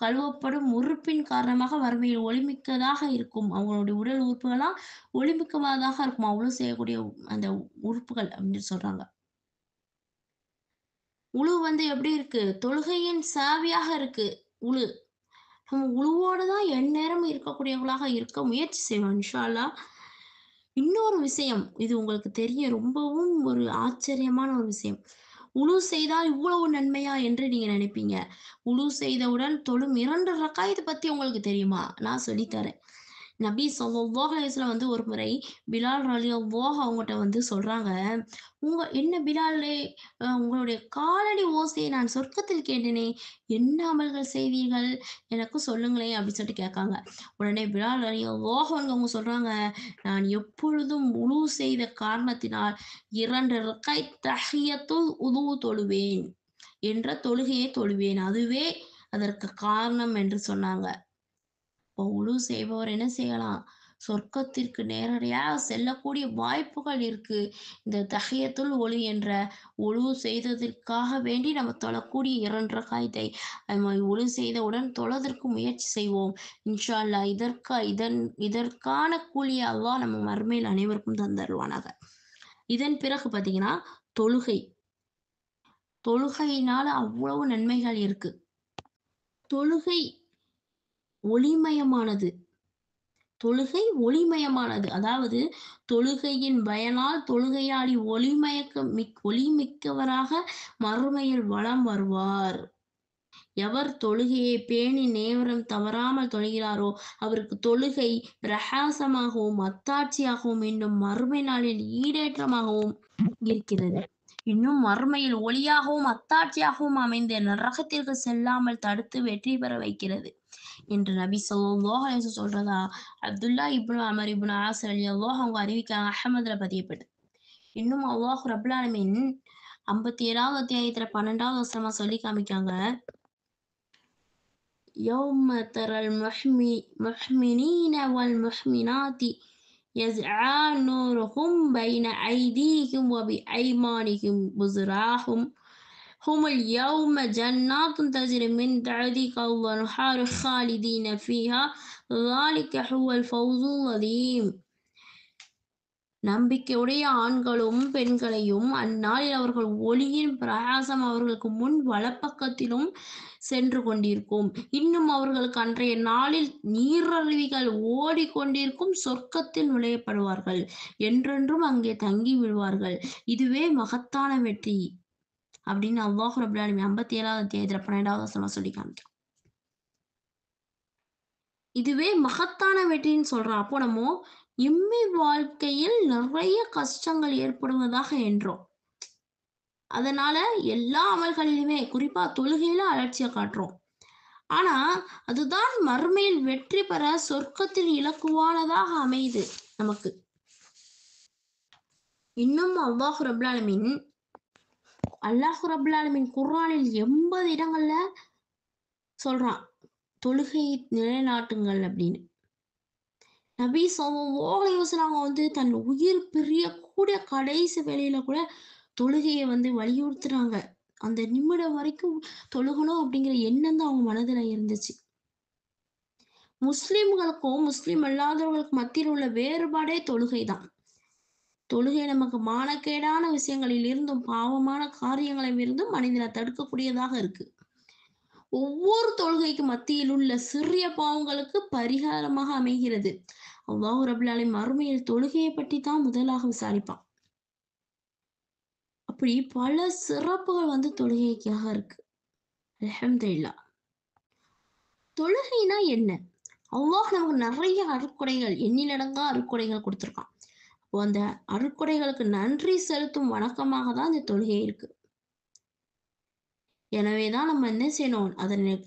கழுவப்படும் உறுப்பின் காரணமாக வறுமையில் ஒளிமிக்கதாக இருக்கும்." அவங்களுடைய உடல் உறுப்புகள்லாம் ஒளிமிக்கமானதாக இருக்குமா, உழு செய்யக்கூடிய அந்த உறுப்புகள் அப்படின்னு சொல்றாங்க. உழு வந்து எப்படி இருக்கு? தொழுகையின் சாவியாக இருக்கு உழு. நம்ம உழுவோட தான் எந்நேரமும் இருக்கக்கூடியவங்களாக இருக்க முயற்சி செய்வோம் இன்ஷா அல்லாஹ். இன்னொரு விஷயம், இது உங்களுக்கு தெரியும் ரொம்பவும் ஒரு ஆச்சரியமான ஒரு விஷயம். உழு செய்தால் இவ்வளவு நன்மையா என்று நீங்க நினைப்பீங்க. உழு செய்தவுடன் தொழும் 2 ரக்காயத்த பத்தி உங்களுக்கு தெரியுமா? நான் சொல்லி தரேன். நபி ஸல்லல்லாஹு அலைஹி வஸல்லம் வந்து ஒரு முறை பிலால் ரலியல்லாஹு அவங்கட்ட வந்து சொல்றாங்க, என்ன பிலாலே உங்களுடைய காலடி ஓசையை நான் சொர்க்கத்தில் கேட்டேனே, என்ன அமல்கள் செய்தீர்கள்? எனக்கும் சொல்லுங்களேன்" அப்படின்னு சொல்லிட்டு கேட்காங்க. உடனே பிலால் ரலியல்லாஹு அன்ஹு அவங்க சொல்றாங்க, "நான் எப்பொழுதும் உலூ செய்த காரணத்தினால் 2 ரக்காய் தஹியத்துல் உலூ தொழுவேன் என்ற தொழுகையை தொழுவேன். அதுவே அதற்கு காரணம்" என்று சொன்னாங்க. இப்போ உழு செய்பவர் என்ன செய்யலாம்? சொர்க்கத்திற்கு நேரடியா செல்லக்கூடிய வாய்ப்புகள் இருக்கு. இந்த தஹியத்துல் ஒலி என்ற உழு செய்ததற்காக வேண்டி நம்ம தொழக்கூடிய 2 ரக்காயத்தை நம்ம உழு செய்தவுடன் தொழதற்கு முயற்சி செய்வோம். இன்ஷா அல்லாஹ் இதற்கான கூலிய அல்லாஹ் நம்ம மறுமையில் அனைவருக்கும் தந்தருள்வானாக. இதன் பிறகு பார்த்தீங்கன்னா, தொழுகை. தொழுகையினால அவ்வளவு நன்மைகள் இருக்கு. தொழுகை ஒளிமயமானது. தொழுகை ஒளிமயமானது. அதாவது தொழுகையின் பயனால் தொழுகையாளி ஒளிமிக்கவராக மறுமையில் வலம் வருவார். எவர் தொழுகையை பேணி நேரம் தவறாமல் தொழுகிறாரோ, அவருக்கு தொழுகை பிரகாசமாகவும், அத்தாட்சியாகவும், இன்னும் மறுமை நாளில் ஈடேற்றமாகவும் இருக்கிறது. இன்னும் மறுமையில் ஒளியாகவும், அத்தாட்சியாகவும் அமைந்து நரகத்திற்கு செல்லாமல் தடுத்து வெற்றி பெற வைக்கிறது. என்று நபி ஸல்லல்லாஹு அலைஹி வஸல்லம் சொல்றதா, அப்துல்லா இப்னு அமர் இப்னு ஆஸ் ரலியல்லாஹு அன்ஹு அறிவிக்கிறாங்க. அஹ்மதுல பதியப்பட்டு. இன்னும் அல்லாஹ் ரப்புல் ஆலமீன் 57வது அத்தியாயத்துல 12வது வசனமா சொல்லி காமிக்காங்க. யௌம தரல் முஹ்மினீன வல் முஹ்மினாத்தி யஸ்ஆ நூருஹும் பைன ஐதீஹிம் வ பிஐமானிஹிம் புஸ்ராஹும் ஹுமுல் யௌம ஜன்னாத்துன் தஜ்ரி மின் தஹ்திஹா அல்-அன்ஹாரு ஹாலிதீன ஃபீஹா ذَلِكَ هُوَ الْفَوْزُ الْعَظِيمُ. நம்பிக்கையுடைய ஆண்களும் பெண்களையும் அந்நாளில் அவர்கள் ஒளியின் பிரகாசம் அவர்களுக்கு முன் வலப்பக்கத்திலும் சென்று கொண்டிருக்கும். இன்னும் அவர்களுக்கு அன்றைய நாளில் நீரருவிகள் ஓடிக்கொண்டிருக்கும் சொர்க்கத்தில் நுழையப்படுவார்கள். என்றென்றும் அங்கே தங்கி விடுவார்கள். இதுவே மகத்தான வெற்றி. அப்படின்னு அல்லாஹ் ரப்புல் ஆலமீன் 57வது அத்தியாயத்துல 12வது வசனமா சொல்லி காமிக்கிறான். இதுவே மகத்தான வெற்றின்னு சொல்றான். அப்போ நம்ம இம்மி வாழ்க்கையில் நிறைய கஷ்டங்கள் ஏற்படுவதாக என்றோம். அதனால எல்லா அமல்களிலுமே குறிப்பா தொழுகையில அலட்சியம் காட்டுறோம். ஆனா, அதுதான் மறுமையில் வெற்றி பெற சொர்க்கத்தில் இலக்குவானதாக அமையுது நமக்கு. இன்னும் அல்லாஹ் ரப்புல் ஆலமீன் குர்ஆனில் 80 இடங்கள்ல சொல்றான். தொழுகையை நிலைநாட்டுங்கள் அப்படின்னு. நபி ஸல்லல்லாஹு அலைஹி வஸல்லம் அவங்க தன் உயிர் பிரியக்கூடிய கடைசி வேளையில கூட தொழுகைய வலியுறுத்துறாங்க. அந்த நிமிடம் வரைக்கும் தொழுகணும் அப்படிங்கிற எண்ணம் தான் அவங்க மனதுல இருந்துச்சு. முஸ்லிம்களுக்கும், முஸ்லிம் அல்லாதவர்களுக்கும் மத்தியில் உள்ள வேறுபாடே தொழுகை தான். தொழுகை நமக்கு மானக்கேடான விஷயங்களில் இருந்தும், பாவமான காரியங்களிலிருந்தும் மனிதனை தடுக்கக்கூடியதாக இருக்கு. ஒவ்வொரு தொழுகைக்கு மத்தியில் உள்ள சிறிய பாவங்களுக்கு பரிகாரமாக அமைகிறது. அல்லாஹ் ரப்புல் ஆலமீன் மறுமையில் தொழுகையை பற்றி தான் முதலாக விசாரிப்பான். அப்படி பல சிறப்புகள் தொழுகைக்காக இருக்கு. அல்ஹம்துலில்லாஹ். தொழுகைனா என்ன? அல்லாஹ் நமக்கு நிறைய அருட்கொடைகள், எண்ணிலடங்கா அருட்கொடைகள் குடுத்திருக்கான். அப்போ அந்த அருட்கொடைகளுக்கு நன்றி செலுத்தும் வணக்கமாக தான் இந்த தொழுகை இருக்கு. எனவே தான் நம்ம என்ன செய்யணும்?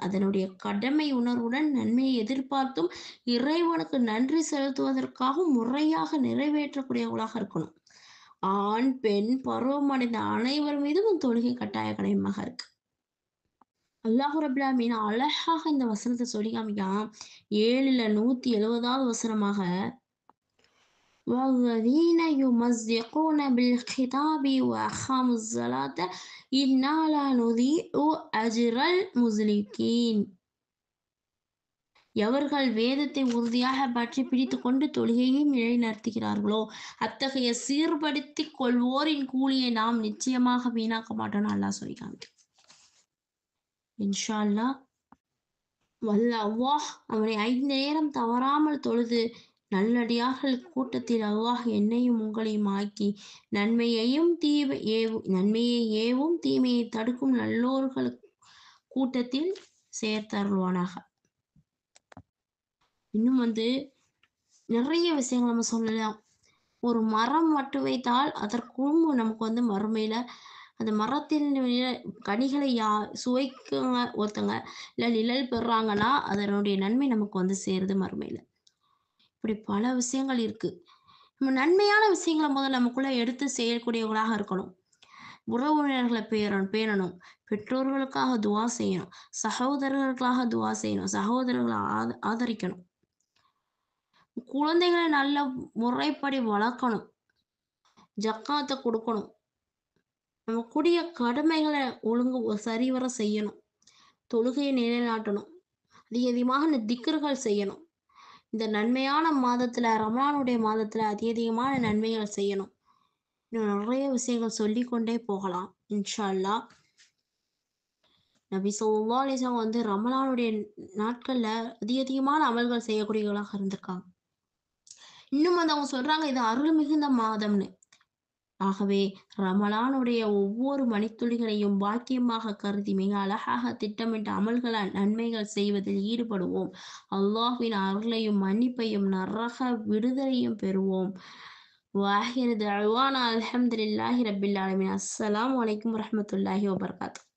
அதனுடைய கடமை உணர்வுடன் நன்மையை எதிர்பார்த்தும், இறைவனுக்கு நன்றி செலுத்துவதற்காகவும் முறையாக நிறைவேற்றக்கூடியவர்களாக இருக்கணும். ஆண், பெண், பருவமடைந்த அனைவர் மீதும் தொழுகை கட்டாய கடமையாக இருக்கு. அல்லாஹ் ரப்புல் ஆலமீன் அழகாக இந்த வசனத்த சொல்லி காமிக்கான். 7ல 170வது வசனமாக وَالَّذِينَ يُمَسِّكُونَ بِالْكِتَابِ وَأَقَامُوا الصَّلَاةَ إِنَّا لَا نُضِيعُ أَجْرَ الْمُصْلِحِينَ. எவர்கள் வேதத்தை உறுதியாக பற்றி பிடித்துக்கொண்டு தொழுகையையும் நிலைநிறுத்துகிறார்களோ, அத்தகைய சீர்படுத்திக் கொள்வோரின் கூலியை நாம் நிச்சயமாக வீணாக்க மாட்டோம்னு அல்லாஹ் சொல்லி காமிக்கிறான். இன்ஷா அல்லாஹ் வல்ல அல்லாஹ் அவனை 5 நேரம் தவறாமல் தொழுது நல்லடியார்கள் கூட்டத்தில் அல்லாஹ் என்னையும் உங்களையும் ஆக்கி நன்மையை ஏவும் தீமையை தடுக்கும் நல்லோர்கள் கூட்டத்தில் சேர்த்தருள்வானாக. இன்னும் நிறைய விஷயங்கள் நம்ம சொல்லலாம். ஒரு மரம் நட்டு வைத்தால் அதற்கும் நமக்கு மறுமையில அந்த மரத்தின் கனிகளை சுவைக்குங்க ஒருத்தங்க, இல்ல நிழல் பெறாங்கன்னா அதனுடைய நன்மை நமக்கு சேருது மறுமையில. இப்படி பல விஷயங்கள் இருக்கு. நம்ம நன்மையான விஷயங்களை முதல்ல நமக்குள்ள எடுத்து செய்யக்கூடியவங்களாக இருக்கணும். உறவினர்களை பேணணும். பெற்றோர்களுக்காக துவா செய்யணும். சகோதரர்களுக்காக துவா செய்யணும். சகோதரர்களை ஆதரிக்கணும். குழந்தைகளை நல்ல முறைப்படி வளர்க்கணும். ஜக்காத்தை கொடுக்கணும். நம்ம கூடிய கடமைகளை சரிவர செய்யணும். தொழுகையை நிலைநாட்டணும். அதிகமான திக்ர்கள் செய்யணும். இந்த நன்மையான மாதத்துல, ரமலானுடைய மாதத்துல அதிகமான நன்மைகள் செய்யணும். இன்னும் நிறைய விஷயங்கள் சொல்லிக்கொண்டே போகலாம். இன்ஷா அல்லாஹ். நபி ஸல்லல்லாஹு அலைஹி வஸல்லம் ரமலானுடைய நாட்கள்ல அதிகமான அமல்கள் செய்யக்கூடியவர்களாக இருந்திருக்காங்க. இன்னும் அவங்க சொல்றாங்க இது அருள் மிகுந்த மாதம்னு. ஆகவே ரமலானுடைய ஒவ்வொரு மணித்துளிகளையும் பாக்கியமாக கருதி மிக அழகாக திட்டமிட்ட அமல்களால் நன்மைகள் செய்வதில் ஈடுபடுவோம். அல்லாஹ்வின் அருளையும் மன்னிப்பையும் நரக விடுதலையும் பெறுவோம். வாஹிரு தஅவானா அல்ஹம்துலில்லாஹி ரப்பில் ஆலமீன். அஸ்ஸலாமு அலைக்கும் வரஹ்மத்துல்லாஹி வபரகாத்துஹு.